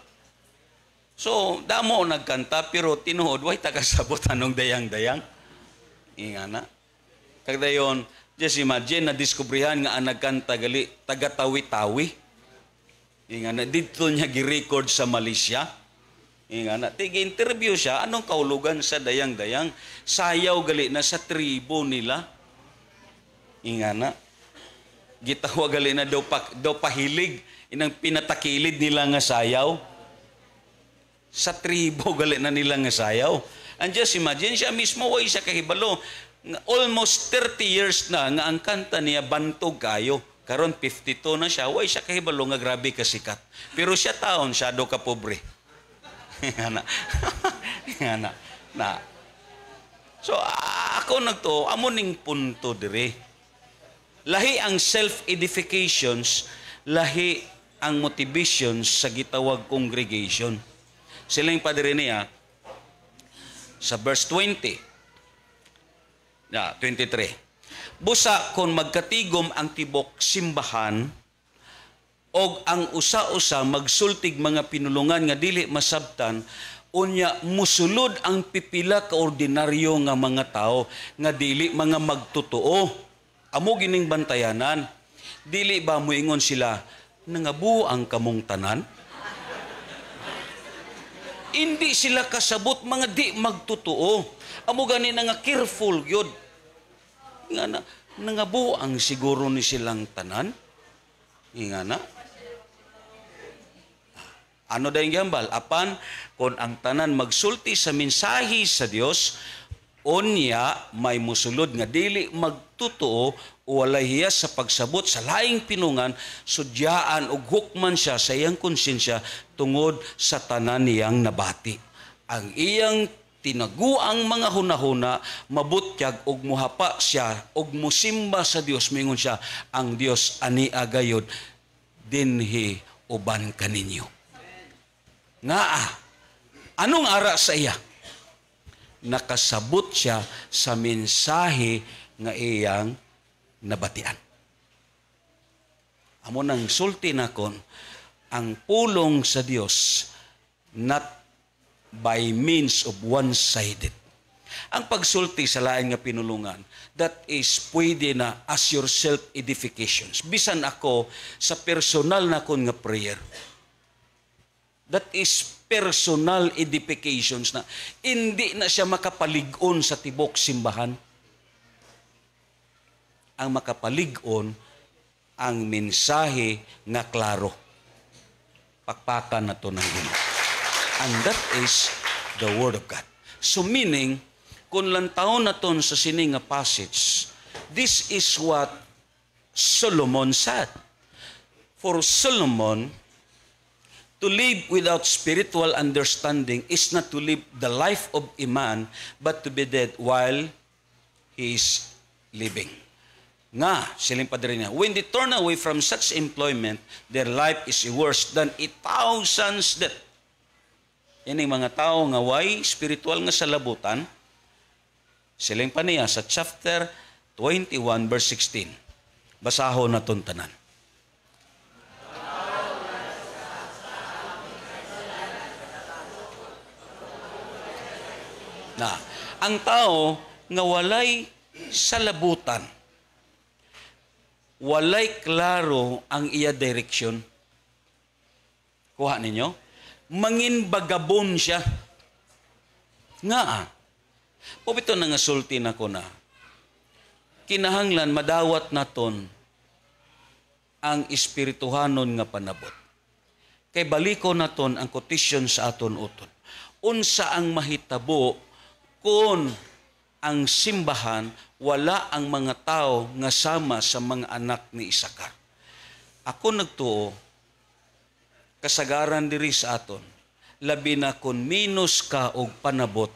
So, damo nagkanta, pero tinuod, way tagasabot anong dayang-dayang. Ingana. Kagdayon, just imagine, na-diskubrihan nga ang nagkanta gali, taga-tawi-tawi. Ingana, dito niya gi-record sa Malaysia. Ingana, tig-interview siya, anong kaulugan sa dayang-dayang? Sayaw gali na sa tribo nila. Ingana. Gitawag gali na daw pahilig, inang pinatakilid nila nga sayaw. Sa tribo gali na nila nga sayaw. And just imagine, siya mismo way siya kahibalo. Almost 30 years na nga ang kanta niya bantog kayo. Karon 52 na siya, way siya kahibalo nga grabe kasikat. Pero siya taon, siya do ka pobre. na. So ako nagto, amo ning punto dire. Lahi ang self-edifications, lahi ang motivations sa gitawag congregation. Silang padre niya sa verse 20. 23. Busa kung magkatigom ang tibok simbahan og ang usa-usa magsultig mga pinulungan nga dili masabtan, Unya musulod ang pipila ka ordinaryo nga mga tao nga dili mga magtotoo. Amo gining bantayanan. Dili ba moingon sila, nangabuang kamong tanan? Hindi sila kasabot mga di magtotoo. Amo gani nga careful gyud. Nga na nangabuang siguro ni silang tanan. Nga na. Ano dayong gambal? Apan, kung ang tanan magsulti sa mensahe sa Dios, unya may musulod nga dili magtotoo o walay hiya sa pagsabot sa laing pinungan, sudyaan o hukman siya sa iyang konsensya tungod sa tanan niyang nabati. Ang iyang tinaguang mga hunahuna, mabutyag og muhapa siya og musimba sa Dios, mingon siya, ang Dios ani agayod dinhi uban kaninyo. Nga anong ara sa iya? Nakasabot siya sa mensahe nga iyang nabatian. Amo nang sulti nakon, ang pulong sa Dios not by means of one-sided. Ang pagsulti sa lain nga pinulungan, that is pwede na as your self-edifications. Bisan ako sa personal na kon nga prayer. That is personal edifications na hindi na siya makapalig-on sa tibok simbahan. Ang makapalig-on ang mensahe nga klaro. Pakpakan na to ng Ginoo. And that is the Word of God. So meaning, kung lantawon na ton sa sini nga passage, this is what Solomon said. For Solomon, to live without spiritual understanding is not to live the life of a man, but to be dead while he is living. Nga, siling padre niya, when they turn away from such employment, their life is worse than 1,000 death. Yan ang mga tao nga way spiritual nga salabutan. Siling pa niya sa chapter 21 verse 16. Basahon na itong tanan. Na, ang tao nga walay salabutan, walay klaro ang iya direksyon. Kuha ninyo? Mangin bagabon siya. Nga, pupito na nga sulti na ko na, kinahanglan madawat naton ang espirituhanon nga panabot. Kay baliko naton ang quotation sa aton uton. Unsa ang mahitabo kung ang simbahan wala ang mga tao nga sama sa mga anak ni Isakar. Ako nagtuo, kasagaran diri sa aton, labi na kung minus ka og panabot,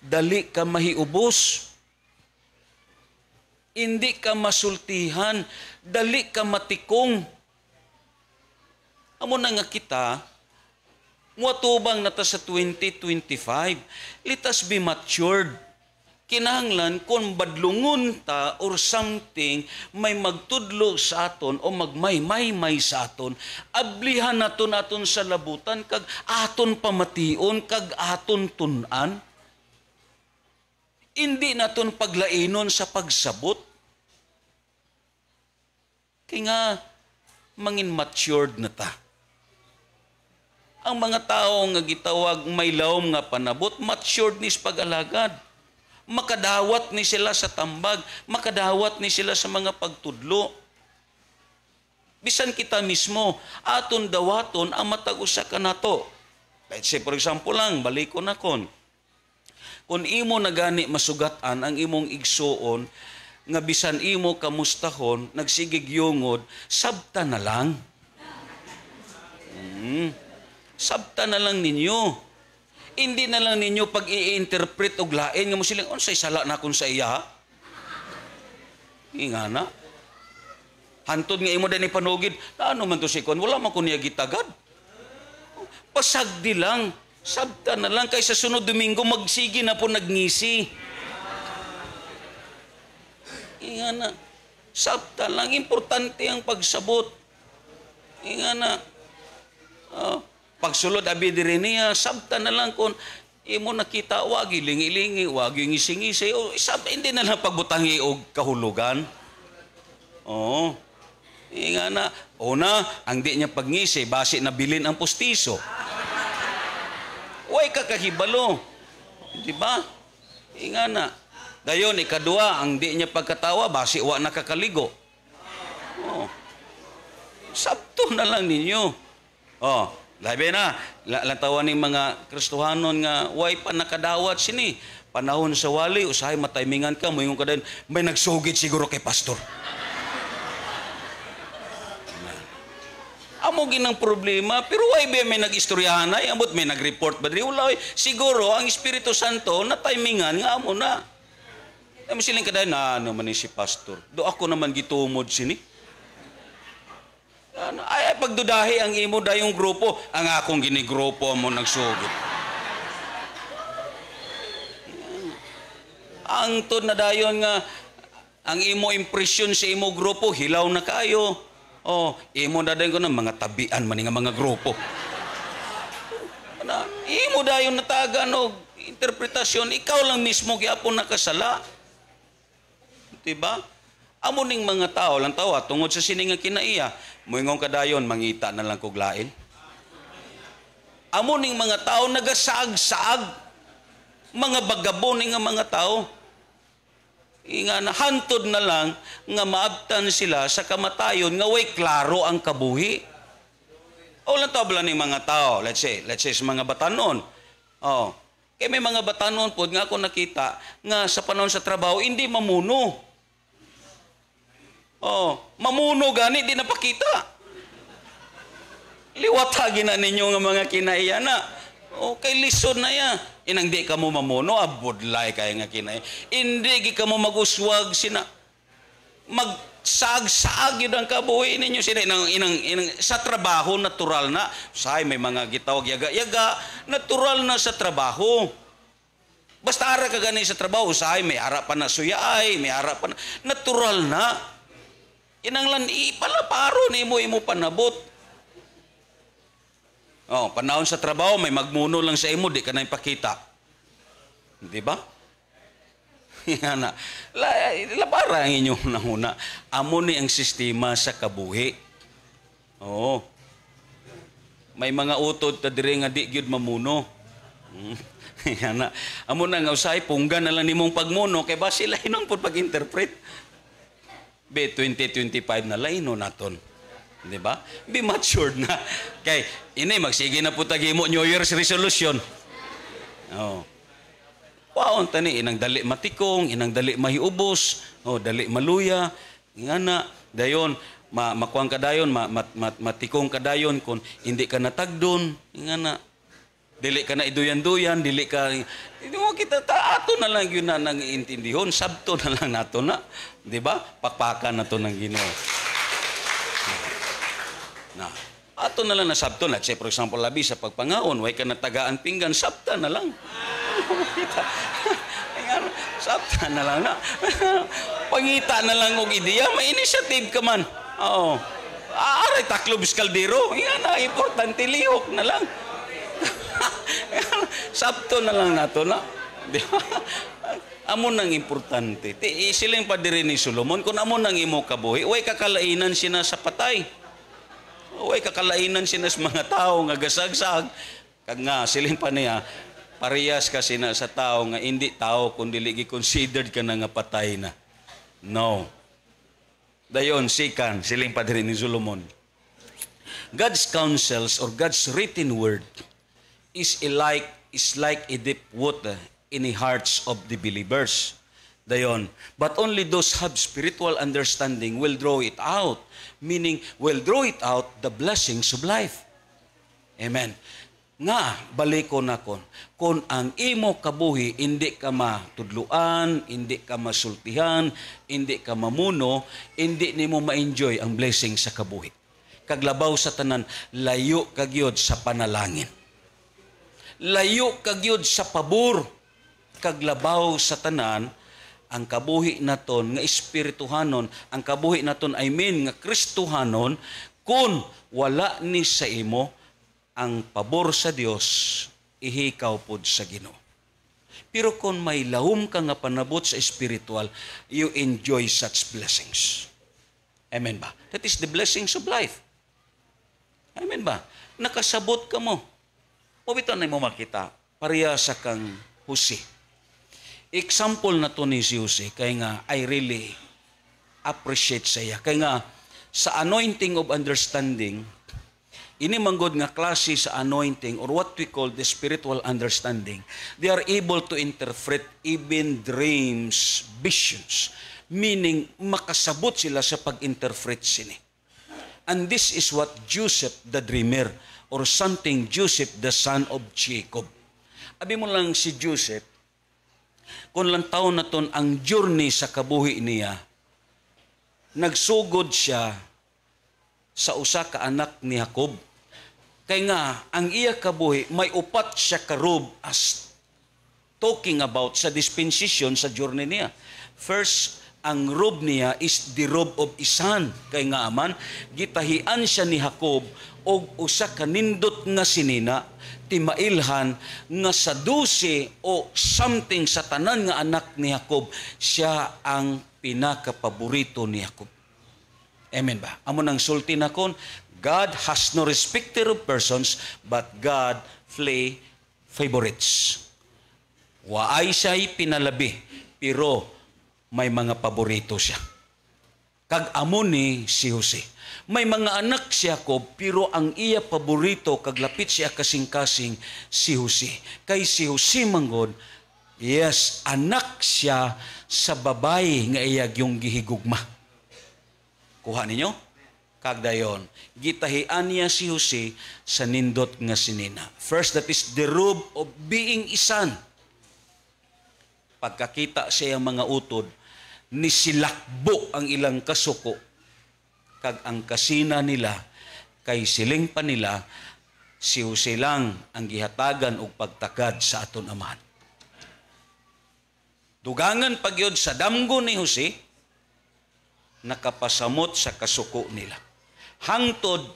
dali ka mahiubos, hindi ka masultihan, dali ka matikong. Amo na nga kita, muatubang na ta sa 2025. Let us be matured. Kinahanglan kung badlungon ta or something may magtudlo sa aton o magmay-may sa aton, ablihan naton sa labutan kag aton pamation kag aton tunan. Hindi naton paglainon sa pagsabot. Kaya nga mangin matured na ta. Ang mga tao nga gitawag may lawom nga panabot, matured ni sa pag-alagad. Makadawat ni sila sa tambag, makadawat ni sila sa mga pagtudlo. Bisan kita mismo, aton dawaton ang matag-usa ka nato. Let's say, for example lang, baliko na kon. Kung imo na gani masugatan ang imong igsuon, nga bisan imo kamustahon, nagsigig yungod, sabta na lang. Sabta na lang ninyo. Hindi na lang ninyo pag i-interpret og lain nga mo silang unsay sala na kun sa iya. Inga na. Hantod nga imo dani panugid, ano man to si kon, wala man kun niya gitagad. Pasagdi lang, sabta na lang kaysa sunod Domingo magsigi na po nagngisi. Inga na. Sabta lang, importante ang pagsabot. Inga na. Pagsulod abi diri niya, sabta na lang kon imo nakita wagi lingi-lingi, wagi ngisi-ngisi, o hindi na lang pagbutangi og kahulugan. Oo. Nga na, una, ang di niya pagngisi, basi na bilin ang pustiso. Way kakahibalo. Diba? Nga na. Dayon, ikadua, ang di niya pagkatawa, basi wa nakakaligo. Oh. Sabto na lang ninyo. Oh, labi na, lantawan ng mga Kristohanon nga, way pa nakadawat sini. Panahon sa wali, usahay mataymingan ka, moingon ka din, may nagsugid siguro kay pastor. Amo ginang problema, pero why ba may nag-istoryahan ay, amot may nag-report ba? Ulay, siguro, ang Espiritu Santo, na timingan nga amo na. Dami silang kadayon, ano man si pastor. Do ako naman gitumod sini. Ay, pagdudahi ang imo dayong grupo, ang akong ginigrupo mo nagsugod. Ang to na dayon nga, ang imo impresyon sa imo grupo, hilaw na kayo. Oh, imo dayon ko ng mga tabian man nga mga grupo. Imo dayon natagan og interpretasyon, ikaw lang mismo gyapon nakasala. Diba? Amo ning mga tao lang tawa tungod sa sini nga kinaiya, moingon kadayon mangita na lang kog lain. Amo ning mga tao nagasag-sag, mga bagabon nga mga tao. Nga na hantod na lang nga maabtan sila sa kamatayon nga way klaro ang kabuhi. O lang tabla ni mga tao, let's say sa mga batanon. Oh, kay may mga batanon pod nga ako nakita nga sa panahon sa trabaho hindi mamuno. Oh, mamuno gani di napakita. Liwatagin na ninyo nga mga kinaiya na. Okay, lisod na ya. Inang di ka mo mamuno, abudlay kaya nga kinay. Hindi ka mo mag-uswag sina. Magsag-sag yun ang kabuhi ninyo. Sina, sa trabaho, natural na. Say, may mga gitawag yaga-yaga, natural na sa trabaho. Basta ara ka gani sa trabaho, say, may ara pa na suyay, may ara pa na. Natural na. Inang lan, ipalaparo ni mo panabot. Oh, panahon sa trabaho, may magmuno lang sa imo, di ka na ipakita. Di ba? Yan na. Labara ang inyong nahuna. Amo ni ang sistema sa kabuhi. Oo. May mga utod na dire nga di gyud mamuno. Yan na. Amo na nga usay, punggan na lang nimong pagmuno, kay ba sila inon po pag-interpret. Be, 2025 na laino naton. Di ba? Be matured na. Kay, ini, magsige na po tagimo New Year's resolution. Oh. Wow, tani, inang dali matikong, inang dali mahiubos, oh, dali maluya, nga na, dayon, makuang ka dayon, matikong ka dayon, kung hindi ka natagdon, nga na, dili ka na iduyan-duyan, dili ka, hindi mo kita, ato na lang yun na nang intindihon, sabto na lang nato na, di ba? Pakpakan na to ng Ginoo. Na, ato na lang na sabto na. Say, for example, labi sa pagpangaon, way ka natagaan pinggan, sabta na lang. Sabta na lang na. Pangita na lang og ideya, may initiative ka man. Oo. Aray, taklobs kaldero. Yan na, importante, lihok na lang. Sabto na lang nato na. Di ba? Amo nang importante. Silang padiri ni Solomon, kung amo nang imo kabuhi, way kakalainan sina sa patay. Uy, kakalainan sila sa mga tao nga gasagsag. Kag nga, siling pa niya, parehas ka sina sa tao nga hindi tao kundi ligi considered ka na nga patay na. No. Dayon, sikan, siling pa din ni Solomon. God's counsels or God's written word is like a deep water in the hearts of the believers. Dayon, but only those have spiritual understanding will draw it out. Meaning, will draw it out the blessings of life. Amen. Nga, baliko na kon. Kung ang imo kabuhi, hindi ka matudluan, hindi ka masultihan, hindi ka mamuno, hindi nimo ma-enjoy ang blessing sa kabuhi. Kaglabaw sa tanan, layo kagyod sa panalangin. Layo kagyod sa pabor. Kaglabaw sa tanan, ang kabuhi naton nga espirituhanon, ang kabuhi naton I mean nga Kristohanon, kung wala ni sa imo ang pabor sa Dios ihikaw pod sa Ginoo. Pero kung may lahom ka nga panabot sa spiritual, you enjoy such blessings. Amen ba? That is the blessings of life. Amen ba? Nakasabot ka mo. O bitaw na mo makita, pareha sa kang Jose. Example na to ni si Jose, kaya nga I really appreciate siya. Kaya nga sa anointing of understanding, ini manggod nga klase sa anointing or what we call the spiritual understanding, they are able to interpret even dreams, visions. Meaning, makasabot sila sa pag-interpret sini. And this is what Joseph the dreamer or something Joseph the son of Jacob. Abi mo lang si Joseph, kung lang taon na ton ang journey sa kabuhi niya, nagsugod siya sa usa ka anak ni Jacob. Kaya nga, ang iya kabuhi, may upat siya karob as talking about sa dispensation sa journey niya. First, ang rob niya is the rob of isan. Kaya nga aman, gitahian siya ni Jacob og usa ka nindot nga sinina, timailhan nga sa 12 o something sa tanan nga anak ni Jacob, siya ang pinakapaborito ni Jacob. Amen ba? Amo nang sulti na kon, God has no respecter of persons, but God play favorites. Waay siya'y pinalabi, pero may mga paborito siya. Kag amo ni si Jose. May mga anak si Jacob, pero ang iya paborito, kag lapit siya kasing-kasing, si Jose. Kay si Jose manggod, yes, anak siya sa babae nga iyag yung gihigugma. Kuha ninyo? Kagdayon, gitahian niya si Jose sa nindot nga sinina. First, that is the robe of being isan. Pagkakita siya ang mga utod, nisilakbo ang ilang kasuko, kag ang kasina nila, kay siling pa nila, si Jose lang ang gihatagan og pagtakad sa aton amahan. Dugangan pagyod sa damgo ni Jose, nakapasamot sa kasuko nila. Hangtod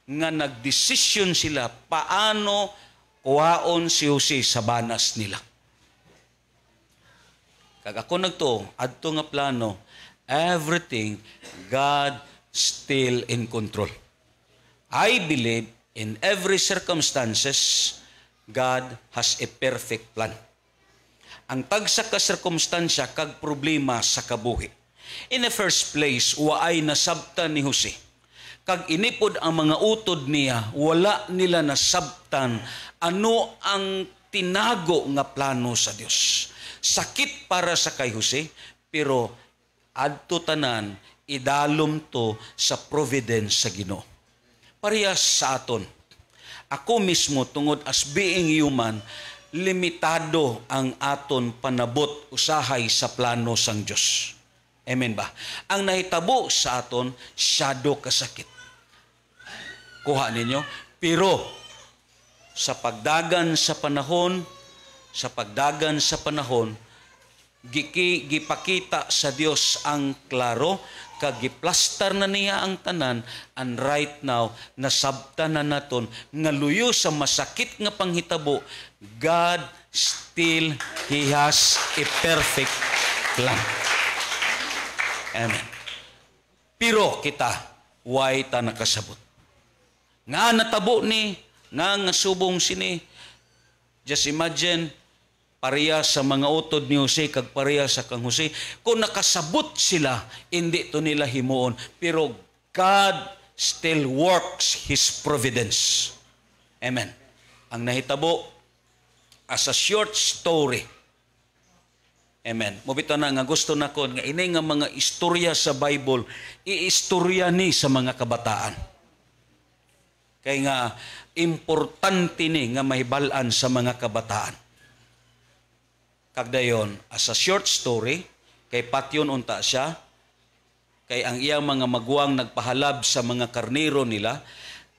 nga nagdesisyon sila paano kuhaon si Jose sa banas nila. Kag ako nagto, adto nga plano, everything God still in control. I believe in every circumstances, God has a perfect plan. Ang tagsa ka sirkumstansya kag problema sa kabuhi. In the first place, waay nasabtan ni Jose. Kag inipod ang mga utod niya, wala nila nasabtan ano ang tinago nga plano sa Dios. Sakit para sa kay Jose, pero adto tanan, idalom to sa providence sa Ginoo. Parehas sa aton. Ako mismo, tungod as being human, limitado ang aton panabot usahay sa plano sang Dios. Amen ba? Ang nahitabo sa aton, syado kasakit. Kuha ninyo. Pero, sa pagdagan sa panahon, gipakita sa Dios ang klaro, kag giplastar na niya ang tanan, and right now, nasabtan na naton, nga luyo sa masakit nga panghitabo, God still, He has a perfect plan. Amen. Pero kita, why ta nakasabot? Nga natabo ni, nga subong sini. Just imagine, pareha sa mga utod ni Jose, kag pareha sa kang Jose. Kung nakasabot sila, hindi to nila himuon. Pero God still works His providence. Amen. Ang nahitabo, as a short story. Amen. Mubito na nga gusto na ko, nga ini nga mga istorya sa Bible, iistorya ni sa mga kabataan. Kaya nga, importante ni nga mahibalaan sa mga kabataan. Kagdayon, as a short story, kay patyon unta siya, kay ang iyang mga maguwang nagpahalab sa mga karnero nila,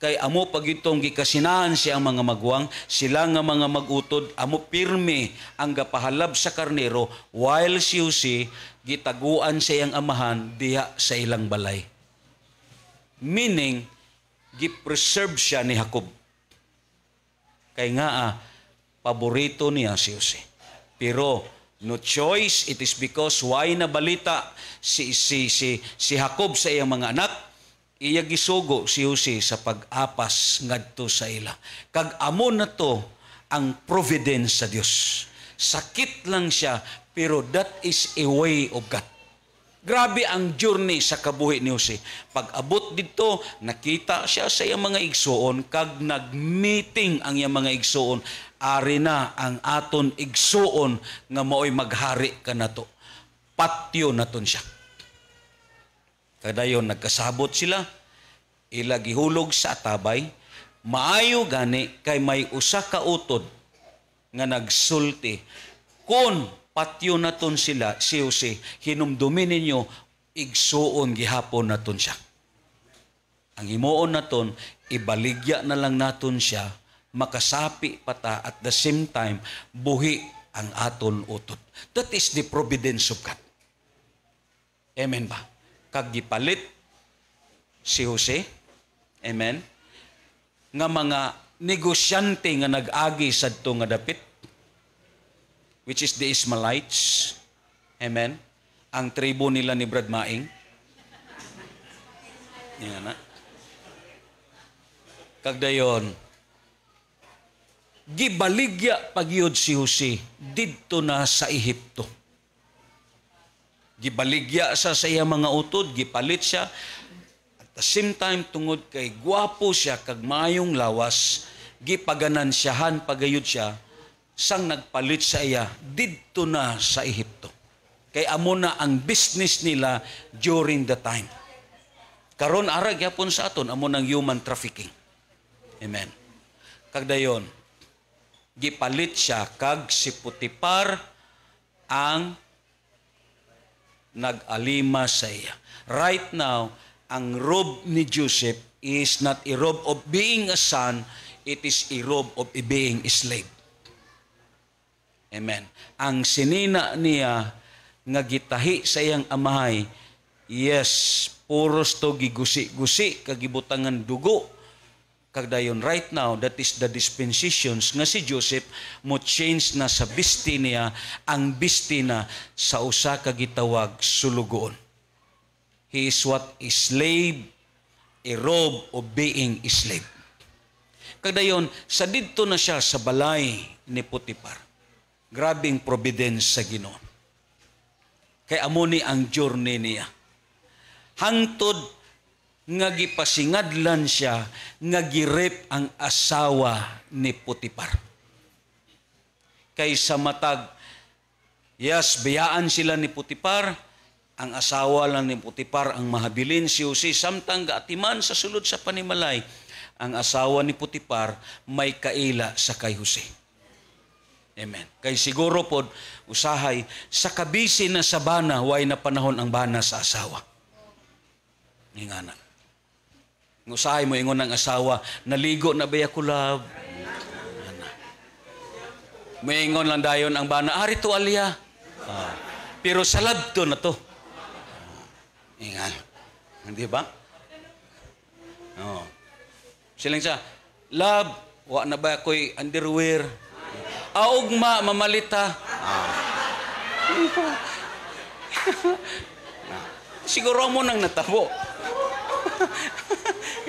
kay amo pag itong gikasinahan siya ang mga maguwang, sila nga mga magutod, amo pirme ang gapahalab sa karnero, while si Jose, gitaguan siya ang amahan diha sa ilang balay. Meaning, gipreserve siya ni Jacob. Kay nga paborito niya si Jose. Pero no choice, it is because why na balita si Jacob sa iyang mga anak, iya gisugo si Jose sa pag-apas ngadto sa ila. Kag amo na to ang providence sa Dios. Sakit lang siya, pero that is a way of God. Grabe ang journey sa kabuhi ni Jose. Pag abot dito, nakita siya sa iyang mga igsuon, kag nag-meeting ang iyang mga igsuon, ari na ang aton igsuon nga maoy maghari ka nato. Patyo naton siya. Kadayon nagkasabot sila, ila gihulog sa atabay, maayo gani kay may usa ka utod nga nagsulti. Kun patyo naton sila, si Jose, hinumdumin ninyo, igsuon gihapon naton siya. Ang himuon naton, ibaligya na lang naton siya, makasapi pata at the same time, buhi ang aton utod. That is the providence of God. Amen ba? Kag gipalit si Jose, amen, nga mga negosyante nga nag-agi sadto nga dapit, which is the Ismailites. Amen. Ang tribo nila ni Brad Maing. Yan na. Kagdayon, gibaligya pagyod si Jose didto na sa Ehipto. Gibaligya sa iyang mga utod, gipalit siya. At the same time, tungod kay gwapo siya, kag mayong lawas, gipaganan siyahan pagayod siya, sang nagpalit sa iya didto na sa Ehipto. Kay amo na ang business nila during the time. Karon ara gyapon sa aton amo ng human trafficking. Amen. Kagdayon, gipalit siya kag si Potiphar ang nag-alima sa iya. Right now, ang robe ni Joseph is not a robe of being a son, it is a robe of being a slave. Amen. Ang sinina niya nga gitahi sa iyang amahay, yes, puros to gigusi-gusi, kagibutangan dugo. Kagdayon right now, that is the dispensations nga si Joseph mo change na sa bisti niya, ang bisti na sa usa ka gitawag sulugoon. He is what? A slave, a robe of being a slave. Kagdayon, sa didto na siya sa balay ni Potiphar. Grabing providence sa Ginoo. Kay amo ni ang journey niya. Hangtod nga gipasingadlan siya, nga girep ang asawa ni Potiphar. Kay sa matag, yes, biyaan sila ni Potiphar, ang asawa lang ni Potiphar ang mahabilin si Jose, samtang gaatiman sa sulod sa panimalay, ang asawa ni Potiphar may kaila sa kay Jose. Amen. Kay siguro pod usahay sa kabisi na sa bana, way na panahon ang bana sa asawa. Ingana. Usahay mo ingon ng asawa, naligo na ba ko love? Moingon lang dayon ang bana, ari to alya. Pero sa labto na to. Ingan. Hindi ba? Silang siya, love, wa na ba ko'y underwear? Augma, mamalita. Siguro mo nang natabo.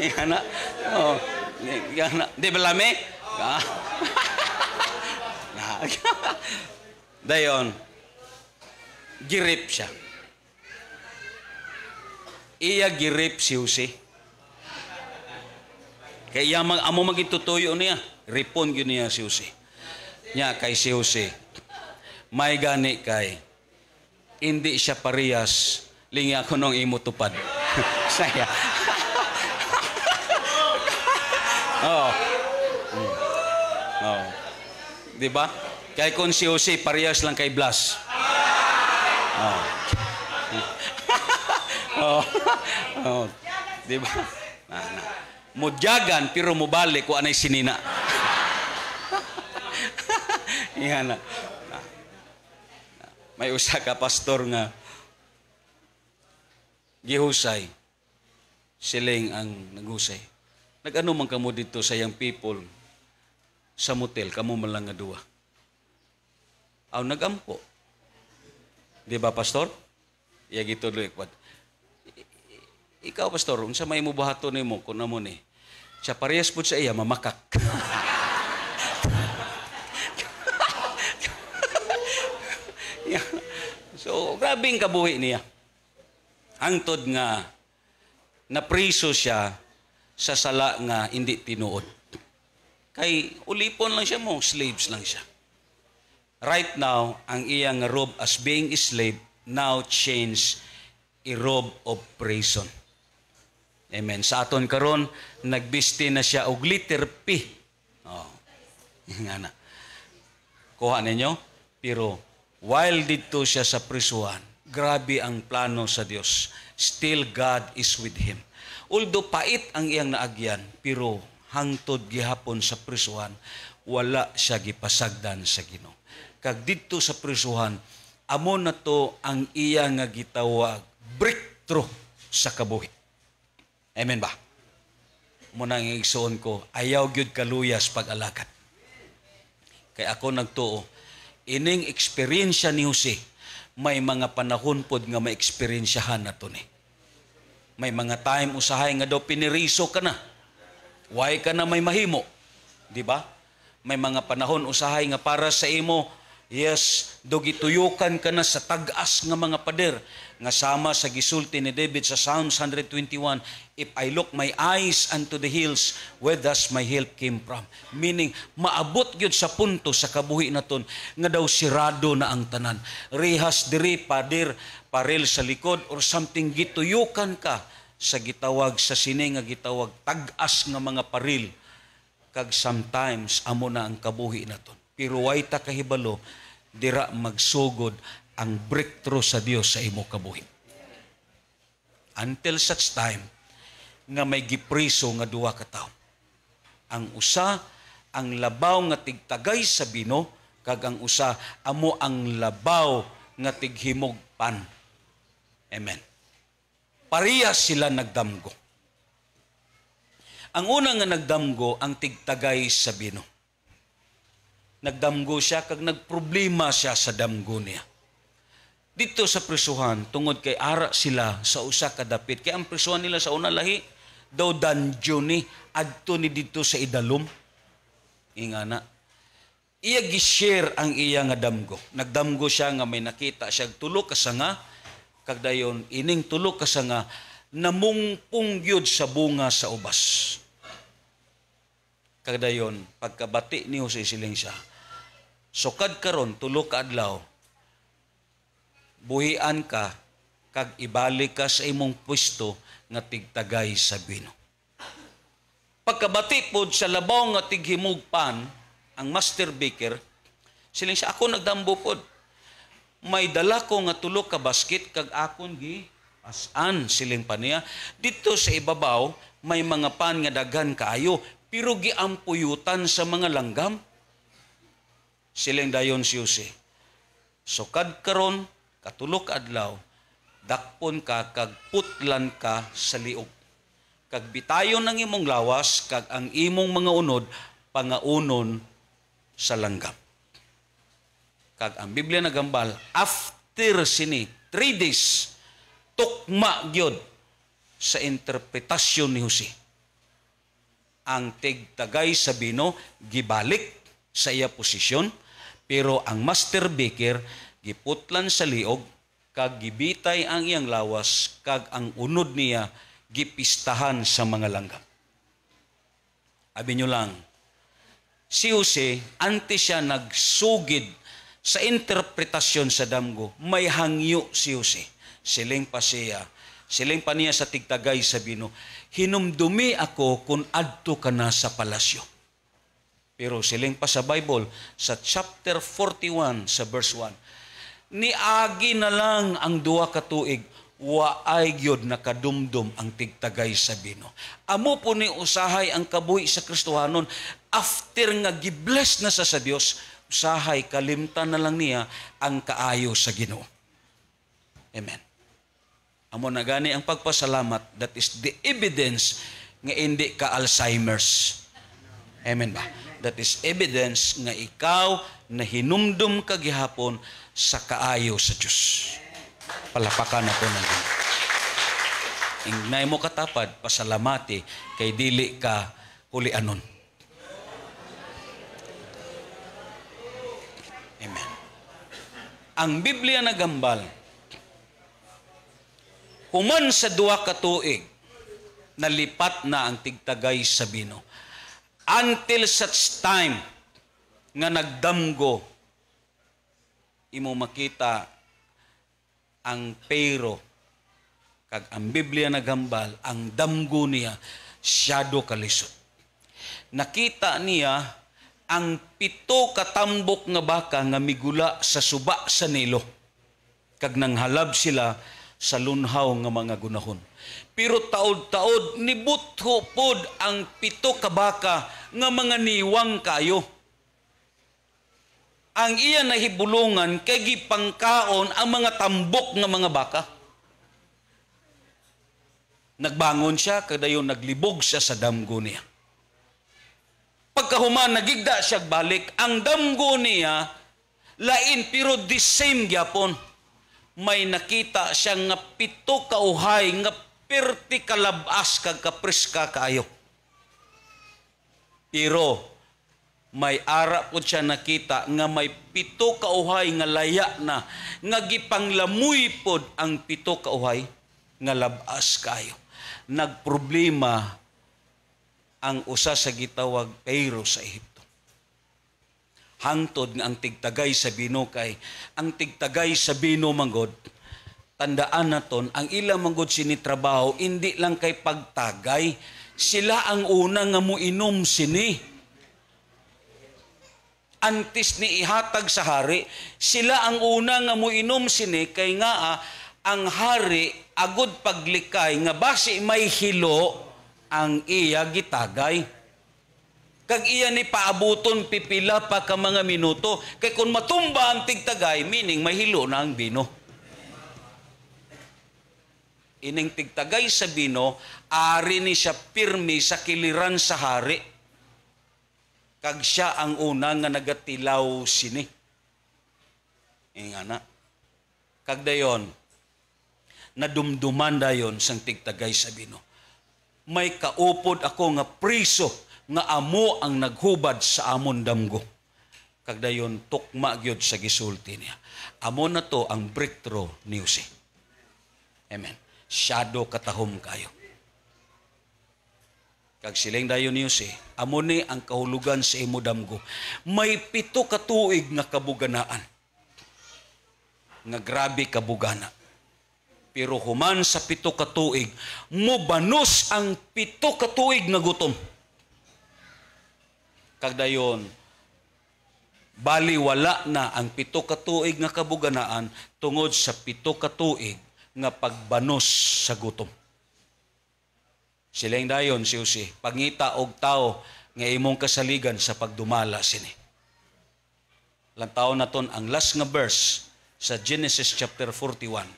Yan na. Yan na. Di ba lami? Dayon, girip siya. Iya girip si Jose. Kaya amo magitutuyo niya. Ripon yun niya si Jose. Nya kay si Jose, may gani kay, hindi siya parehas, lingi ako nung imutupad. Saya. Diba? Kaya kung si Jose, parehas lang kay Blas. Diba? Mudyagan, pero mubalik, kung anay sinina. Yan na. May usa ka pastor nga gihusay. Siling ang naghusay. Nag-ano man kamo dito sa young people sa motel, kamo man lang nga duwa. Aw nagampo. Di ba, pastor? Iya gituloy kwat. Ikaw, pastor, unsa may mo buhaton nimo kun amo ni? Siya parehas pud sa iya mamakak. So, grabing kabuhi niya. Hangtod nga napriso siya sa sala nga hindi tinuod. Kay ulipon lang siya mo, slaves lang siya. Right now, ang iyang robe as being a slave now change a robe of prison. Amen. Sa aton karon nagbisti na siya og letter P. Oh. Nga na. Kuha ninyo? Pero while dito siya sa prisuhan, grabe ang plano sa Dios. Still God is with him. Although pait ang iyang naagyan, pero hangtod gihapon sa prisuhan, wala siya gipasagdan sa Ginoo. Kag dito sa prisuhan, amo na to ang iya nga gitawag breakthrough sa kabuhi. Amen ba? Muna ang igsuon ko, ayaw gyud kaluyas pag-alakad. Kay ako nagtuo, ining eksperyensya ni Jose, may mga panahon pod nga ma-eksperyensyahan nato ni. May mga time usahay nga daw piniriso ka na. Why ka na may mahimo? Di ba? May mga panahon usahay nga para sa imo, yes, dugituyukan ka na sa tag-as nga mga pader. Nga sama sa gisulti ni David sa Psalms 121, if I look my eyes unto the hills, where does my help came from? Meaning, maabot yun sa punto sa kabuhi naton nga daw sirado na ang tanan. Rihas diri, pader, parel sa likod, or something gituyukan ka sa gitawag sa sini nga gitawag tag-as nga mga paril. Kag sometimes, amo na ang kabuhi naton. Pero way ta kahibalo, dira magsugod ang breakthrough sa Dios sa imo kabuhi. Until such time nga may gipriso nga duwa ka tawo. Ang usa ang labaw nga tigtagay sa bino, kag ang usa amo ang labaw nga tighimog pan. Amen. Parehas sila nagdamgo. Ang una nga nagdamgo ang tigtagay sa bino. Nagdamgo siya kag nagproblema siya sa damgo niya. Dito sa prisuhan, tungod kay ara sila sa usa ka dapit. Kaya ang prisuhan nila sa una lahi, daw dungeon ni, adto ni dito sa idalom. Ingana. Iya gi-share ang iya nga damgo. Nagdamgo siya nga may nakita siya tulo ka sanga, kag dayon ining tulo ka sanga namungpong gyud sa bunga sa ubas. Kag dayon pagkabati ni Jose siling siya. Sukad karon tulo ka adlaw, buhian ka, kag ibalik ka sa imong pwesto nga tigtagay sa bino. Pagkabati pod sa labaw nga tighimog pan, ang master baker, siling siya, ako nagdambo pod. May dala ko nga tulo ka basket, kag akon gi asan, siling pa niya. Dito sa ibabaw, may mga pan nga daghan kaayo, pero giampuyutan sa mga langgam. Siling dayon si Jose. Sukad karon, katulok adlaw, dakpon ka kag putlan ka sa liog. Kag bitayon ang imong lawas kag ang imong mga unod pangaunon sa langgam. Kag ang Biblia nagambal, after sini 3 days tukma gyud sa interpretasyon ni Jose. Ang tigtagay sa bino gibalik sa iya posisyon, pero ang master baker giputlan sa liog, kag gibitay ang iyang lawas, kag ang unod niya gipistahan sa mga langgam. Abi nyo lang, si Jose, ante siya nagsugid sa interpretasyon sa damgo, may hangyo si Jose. Siling pa niya sa tigtagay sa bino, hinumdumi ako kung adto ka na sa palasyo. Pero siling pa sa Bible, sa chapter 41, sa verse 1, niagi na lang ang duwa ka tuig, waay gyud nakadumdum ang tigtagay sa bino. Amo po ni usahay ang kabuhi sa Kristohanon, after nga gibless na sa Dios, usahay kalimtan na lang niya ang kaayo sa Ginoo. Amen. Amo na gani ang pagpasalamat, that is the evidence nga hindi ka Alzheimer's. Amen ba? That is evidence nga ikaw na hinumdum ka gihapon sa kaayo sa Dios. Palapakan nato na din. Ingnay mo katapad, pasalamati kay dili ka hulianon. Amen. Ang Biblia nagambal, human sa 2 ka tuig, nalipat na ang tigtagay sa bino. Until such time nga nagdamgo, imo makita ang pero, kag ang Biblia nagambal, ang damgo niya, siyado kalisod. Nakita niya ang 7 katambok nga baka nga migula sa suba sa Nilo, kag nanghalab sila sa lunhaw nga mga gunahon. Pero taod-taod nibutho pod ang 7 ka baka nga mga niwang kayo. Ang iya nahibulungan kay gipangkaon ang mga tambok nga mga baka. Nagbangon siya, kadayon naglibog siya sa damgo niya. Pagkahuman, nagigda siya balik. Ang damgo niya, lain pero the same gyapon. May nakita siya nga 7 ka uhay, nga perti kalabas kag kapriska kaayo. Pero may ara po siya nakita nga may 7 ka uhay nga laya na, nga gipanglamuy pod ang 7 ka uhay nga labas kayo. Nagproblema ang usa sa gitawag Pero sa Ehipto. Hangtod nga ang tigtagay sa bino kay ang tigtagay sa bino manggod, tandaan naton ang ilang manggod sinitrabaho hindi lang kay pagtagay, sila ang una nga muinom sini. Antes ni ihatag sa hari, sila ang una nga muinom sini kay nga ang hari agud paglikay nga basi may hilo ang iya gitagay. Kag iya ni paabuton pipila pa ka mga minuto. Kay kung matumba ang tigtagay, meaning may hilo na ang bino. Ining tigtagay sa bino, ari ni siya pirmi sa kiliran sa hari. Kag siya ang una nga nagatilaw sini. Ingana. Kag dayon, nadumduman dayon sang tigtagay sa bino. May kaupod ako nga priso nga amo ang naghubad sa amon damgo. Kag dayon tukma gyud sa gisulti niya. Amo na to ang breakthrough ni Jose. Amen. Shadow katahom kayo. Kag siling dayon ni Jose, amo ni ang kahulugan sa imo damgo. May 7 ka tuig nga kabuganaan. Nga grabe kabugana. Pero human sa 7 ka tuig, mubanos ang 7 ka tuig nga gutom. Kag dayon, baliwala na ang 7 ka tuig nga kabuganaan tungod sa 7 ka tuig nga pagbanos sa gutom. Silang dayon si Jose, pangita og tao nga imong kasaligan sa pagdumala sini. Lantaw naton ang last nga verse sa Genesis chapter 41.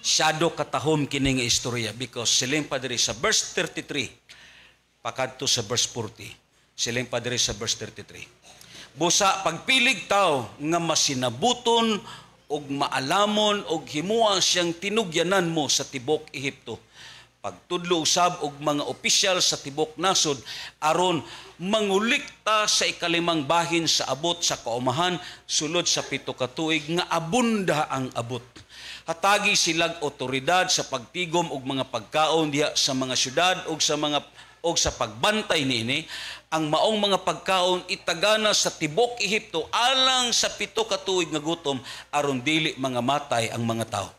Shadow katahom kini nga istorya because siling padiri sa verse 33 pakadto sa verse 40. Siling padiri sa verse 33. Busa pagpilig tao nga masinabuton og maalamon og himuang siyang tinugyanan mo sa tibok Ehipto. Pagtudlo usab og mga opisyal sa tibok nasod aron mangulikta sa ikalimang bahin sa abot sa kaumahan sulod sa 7 ka tuig nga abunda ang abot. Hatagi silang otoridad sa pagtigom og mga pagkaon diha sa mga syudad og sa pagbantay niini. Ang maong mga pagkaon itagana sa tibok Ehipto alang sa 7 ka tuig nga gutom aron dili mga matay ang mga tao.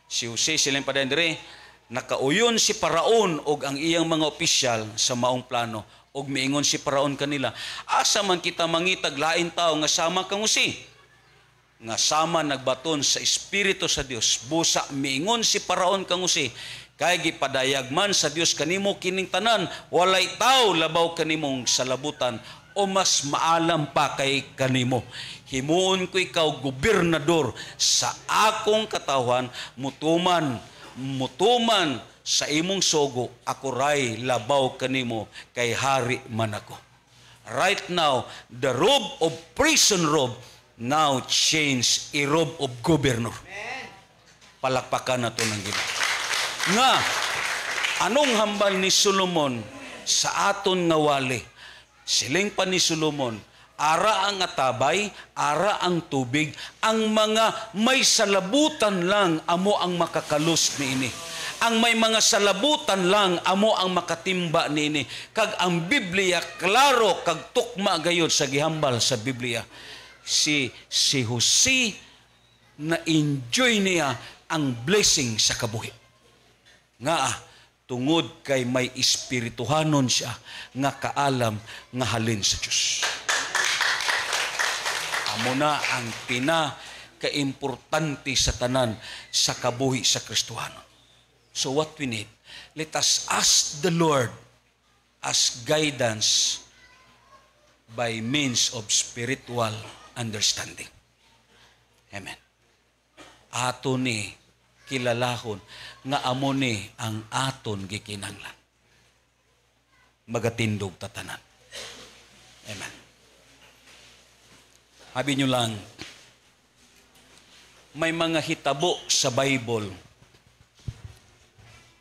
Si Jose silang padandre, nakauyon si Paraon og ang iyang mga opisyal sa maong plano og miingon si Paraon kanila, asa man kita mangitag lain tao nga sama kang Jose? Nga sama nagbaton sa Espiritu sa Dios. Busa miingon si Paraon kang Jose, kay gipadayag man sa Dios kanimo kining tanan, walay tao labaw kanimong salabutan o mas maalam pa kay kanimo. Himuon ko ikaw gobernador sa akong katawhan, mutuman sa imong sugo, ako ray labaw kanimo kay hari man ako. Right now, the robe of prison robe now change a robe of governor. Palakpakan na ito ng Ginoo. Nga, anong hambal ni Solomon sa aton nga wali? Siling pa ni Solomon, ara ang atabay, ara ang tubig, ang mga may salabutan lang amo ang makakalos niini. Ang may mga salabutan lang amo ang makatimba niini. Kag ang Biblia klaro kag tukma gayud sa gihambal sa Biblia. Si Jose na enjoy niya ang blessing sa kabuhi. Nga tungod kay may espirituhanon siya nga kaalam nga halin sa Dios. Amo na ang pinaka-importante sa tanan sa kabuhi sa Kristohanon. So what we need, let us ask the Lord as guidance by means of spiritual understanding. Amen. Aton ni kilalahon nga amo ni ang aton gikinahanglan. Magatindog tatanan. Amen. Habi nyo lang, may mga hitabo sa Bible.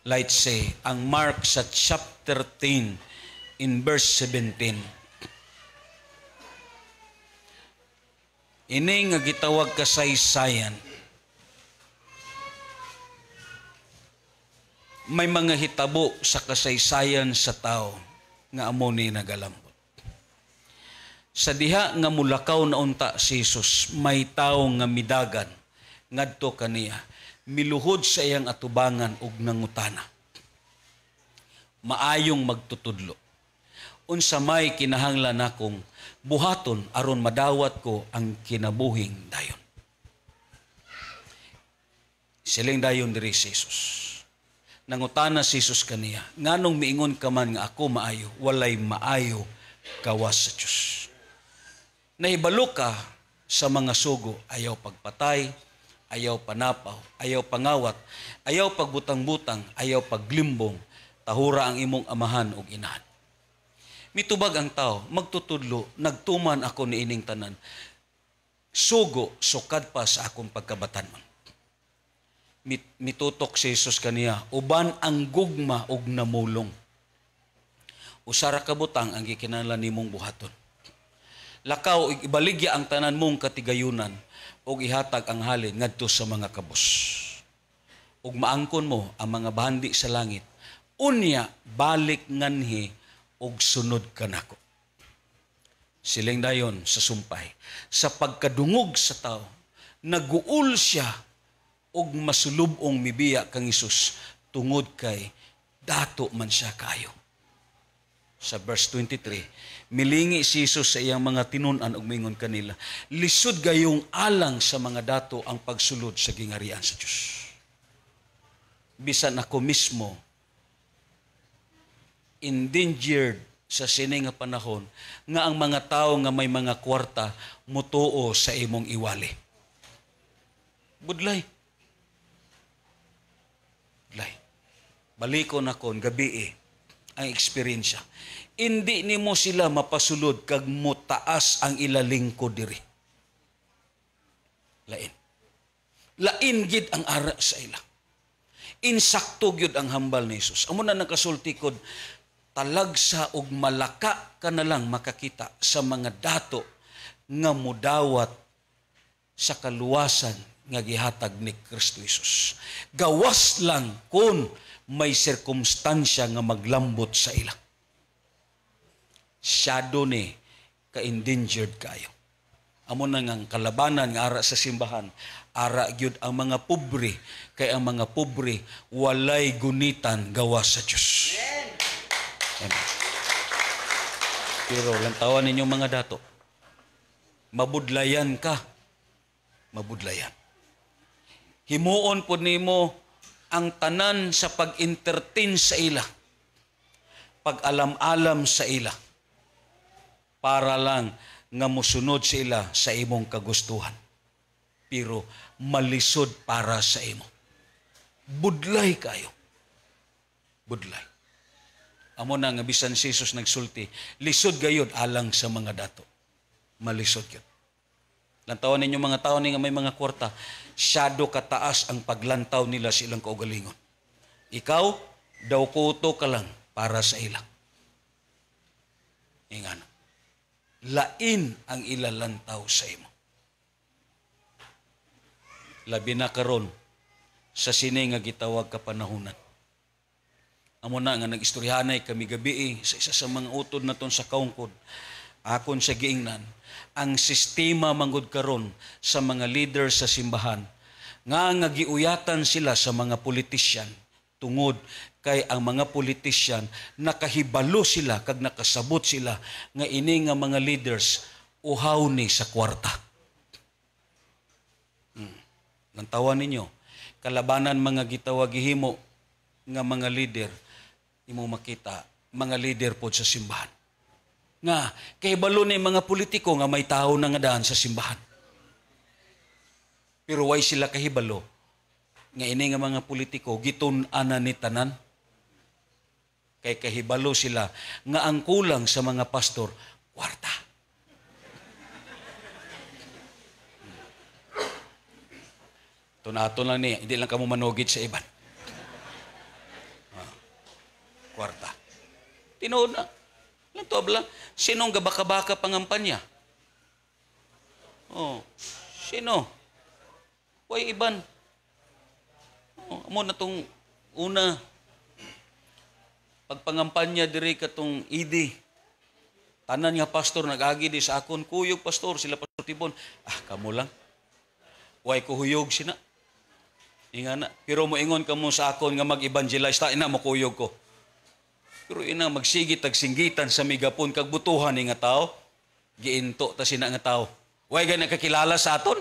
Let's say, ang Mark sa chapter 10 in verse 17. Ini nga gitawag kasaysayan. May mga hitabo sa kasaysayan sa tao nga amo ni nagalambot. Sa diha nga mulakaw na unta si Jesus, may tao nga midagan ngadto kaniya, miluhod sa iyang atubangan ug nangutana. Maayong magtutudlo. Unsa may kinahanglan akong buhaton aron madawat ko ang kinabuhing dayon. Siling dayon diri si Jesus. Nangutana si Jesus kaniya, nganong miingon ka man nga ako maayo, walay maayo gawas sa Dios. Nahibalo ka sa mga sugo, ayaw pagpatay, ayaw panapaw, ayaw pangawat, ayaw pagbutang-butang, ayaw paglimbong, tahura ang imong amahan ug inahan. Mitubag ang tao, magtutudlo, nagtuman ako ni ining tanan. Sugo, sukad pa sa akong pagkabatanon. Mitutok si Jesus kaniya, uban ang gugma ug namulong. Usara ka butang ang gikinahanglan nimong buhaton. Lakaw, ibaligya ang tanan mong katigayunan, ug ihatag ang halin ngadto sa mga kabus. Ug maangkon mo ang mga bahandi sa langit, unya balik nganhi ug sunod kanako. Siling dayon sa sumpay, sa pagkadungog sa tao, naguul siya ug masulubong mibiya kang Hesus tungod kay dato man siya kayo. Sa verse 23, milingi si Jesus sa iyang mga tinun-an ug mingon kanila, lisod gayong alang sa mga dato ang pagsulod sa gingarian sa Dios. Bisan ako mismo endangered sa sini nga panahon nga ang mga tao nga may mga kwarta mutuo sa imong iwali. Budlay. Budlay. Balikon akon gabi ang eksperyensya. Hindi nimo sila mapasulod kag mutaas ang ilalingkod diri. Lain. Lain gid ang ara sa ila. Insakto gyud ang hambal ni Jesus. Amo na nakasultikod, talagsa og malaka ka na lang makakita sa mga dato nga mudawat sa kaluwasan nga gihatag ni Kristo Jesus. Gawas lang kung may sirkumstansya nga maglambot sa ila. Shadow ni ka-endangered kayo. Amo na nga kalabanan nga ara sa simbahan, ara gyud ang mga pobre, kay ang mga pobre walay gunitan gawas sa Dios. Amen. Pero lantawan ninyong mga dato, mabudlayan ka. Mabudlayan. Himuon po nimo ang tanan sa pag-entertain sa ila, pag-alam-alam sa ila, para lang nga musunod sa ila sa imong kagustuhan. Pero malisod para sa imo. Budlay kayo. budlay. Amo na nga bisan si Jesus nagsulti, lisod gayud alang sa mga dato. Malisod gyud. Lantawan ninyo mga tao ni nga may mga kwarta, syado kataas ang paglantaw nila sa ilang kaugalingon. Ikaw, daw kuto ka lang para sa ilang. Ingano. Lain ang ilalantaw sa imo. Labi na karon sa sini nga gitawag kapanahunan. Amo na nga nag-istoryahanay kami gabi sa isa sa mga utod naton sa kaungkod. Akon sa giingnan, ang sistema manggod karon sa mga leader sa simbahan nga giuyatan sila sa mga politisyan tungod kay ang mga politisyan nakahibalo sila kag nakasabot sila nga ini nga mga leaders uhaw ni sa kwarta. Nantawan ninyo, kalabanan mga gitawag gihimo nga mga leader, imo makita mga leader pod sa simbahan. Nga kay balo ni mga politiko nga may tao na nga daan sa simbahan. Pero way sila kahibalo nga ini nga mga politiko gitun-anan ni tanan. Kay kahibalo sila nga ang kulang sa mga pastor kwarta. Tunato lang niya, hindi lang kamo manugid sa iban. Kwarta. Tinood na. Lantob lang. Sinong gabaka-baka pangampanya? Oh, sino? Way iban. Oh, amo na tong una. Pagpangampanya diri katong idi. Tanan nga pastor nag-agi di sa akon, kuyog pastor, sila pastor Tibon. Kamo lang. Way ko huyog sina. Inga na. Pero moingon kamo sa akon nga mag-evangelize ta ina mo kuyog ko. Pero ina magsigit ag singgitan sa migapon kag butuhan ni nga tao, giinto ta sina nga tao. Way gay nakakilala sa aton?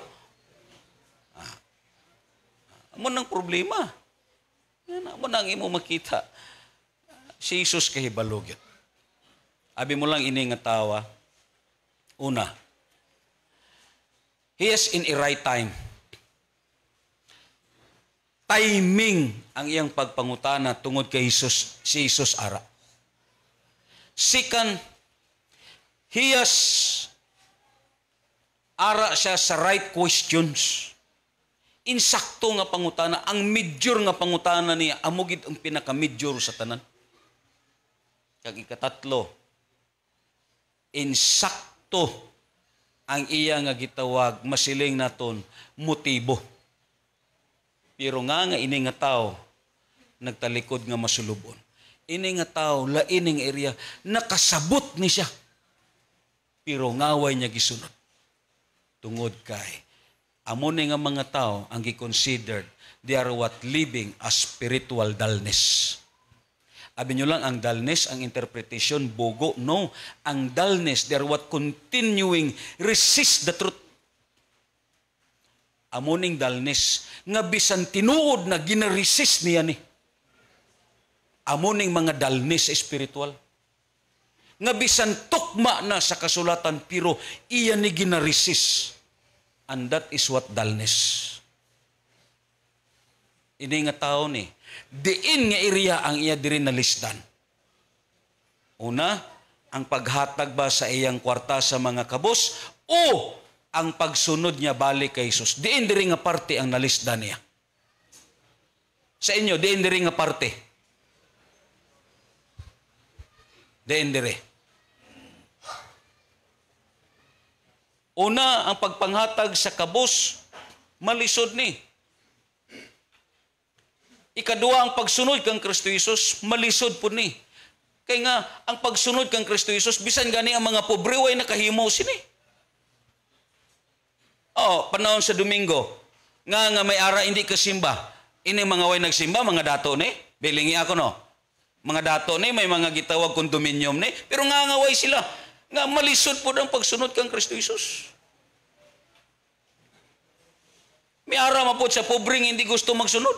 Amo nang problema. Yan amo nang imo makita. Si Jesus kahibalo gyud. Abi mo lang ini nga tawa. Una, he is in a right time. Timing ang iyang pagpangutana tungod kay Jesus, si Jesus ara. Second, he has ara siya sa right questions. Insakto nga pangutana, ang major nga pangutana niya, amugid ang pinaka-major sa tanan. Kag ikatatlo, insakto ang iya nga gitawag, masiling naton, motibo. Pero nga ini nga tao, nagtalikod nga masulubon. Ini nga tao, laining area, nakasabot ni siya. Pero ngaway niya gisunod. Tungod kay, amon nga mga tao ang gi-considered, they are what living a spiritual dullness. Abi nyo lang, ang dullness, ang interpretation, bogo. No, ang dullness, they are what continuing resist the truth. Amoning dullness, nga bisan tinuod na ginaresist niya ni. Amoning mga dullness spiritual. Nga bisan tukma na sa kasulatan, pero iya ni ginaresist. And that is what dullness. Ini nga tao ni, diin nga area ang iya diri na lisdan. Una, ang paghatag ba sa iyang kwarta sa mga kabos o ang pagsunod niya balik kay Jesus. Diin diri nga parte ang nalisdan niya. Sa inyo, diin diri nga parte. Diin diri. Una, ang pagpanghatag sa kabos, malisod ni. Ikadua, ang pagsunod kang Kristo Jesus, malisod po ni. Kaya nga, ang pagsunod kang Kristo Jesus, bisan gani ang mga pobre, way nakahimo sini. Panahon sa Domingo, nga may ara hindi kasimba. Ini mga way nagsimba, mga dato ni. Bilingi ako no. Mga dato ni, may mga gitawag kondominium ni. Pero nga way sila. Nga malisod po ang pagsunod kang Kristo Jesus. May ara mapod sa pobreng hindi gusto magsunod.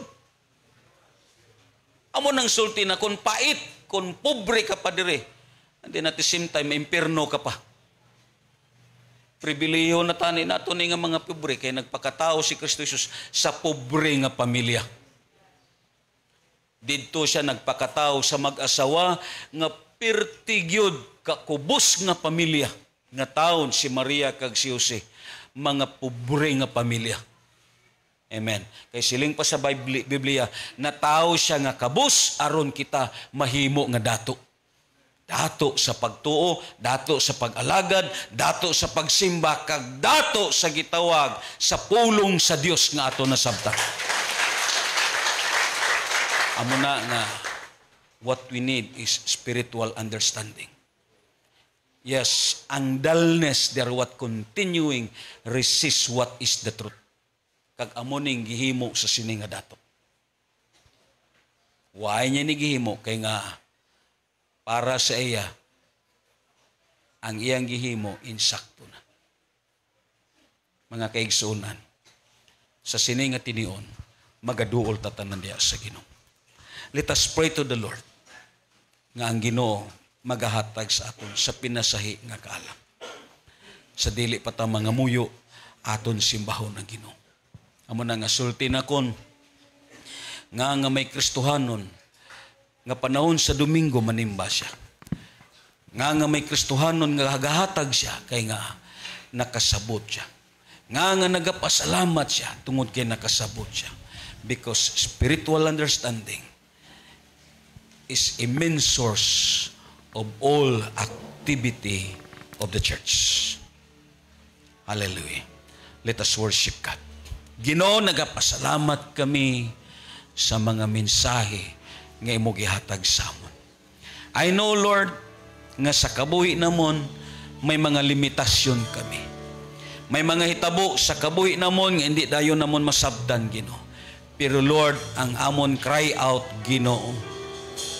Amo nang sulti na kung pait, kung pobre ka pa dire. And then at the same time, impierno ka pa. Pribilehiyo na tani nato ni nga mga pobre kay nagpakatao si Kristo Jesus sa pobre nga pamilya. Didto siya nagpakataw sa mag-asawa nga pertigyod kakubos nga pamilya nga taon si Maria kag si Jose, mga pobre nga pamilya. Amen. Kay siling pa sa Biblia, natawo siya nga kabus aron kita mahimo nga dato. Dato sa pagtuo, dato sa pag-alagad, dato sa pagsimba, kag dato sa gitawag sa pulong sa Dios nga ato nasabtan. Amo na nga what we need is spiritual understanding. Yes, ang dullness there what continuing resist what is the truth. Kag amo ning gihimo sa sini nga dato. Why niya ni gihimo kay nga para sa iya ang iyang gihimo insakto na. Mga kaigsunan, sa sini nga tinion magaduol tatanan diya sa Ginoo. Let us pray to the Lord nga ang Ginoo magahatag sa aton sa pinasahi nga kaalam. Sa dili pa ta mga muyo aton simbahon ang Ginoo. Amo na nga sulti na kon nga may Kristohanon nga panahon sa Domingo manimba siya. Nga may Kristohanon nga hagahatag siya kay nga nakasabot siya. Nga nagapasalamat siya tungod kay nakasabot siya. Because spiritual understanding is a main source of all activity of the church. Hallelujah. Let us worship God. Ginoo, nagapasalamat kami sa mga mensahe nga imo gihatag sa amon. I know, Lord, nga sa kabuhi namon may mga limitasyon kami. May mga hitabo sa kabuhi namon nga hindi dayon namon masabdan, Ginoo. Pero Lord, ang amon cry out, Ginoo,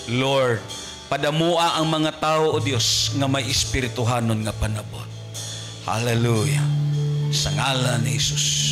Lord, padamua ang mga tao, O Dios, nga may espirituhanon nga panabot. Hallelujah. Sa ngalan ni Jesus.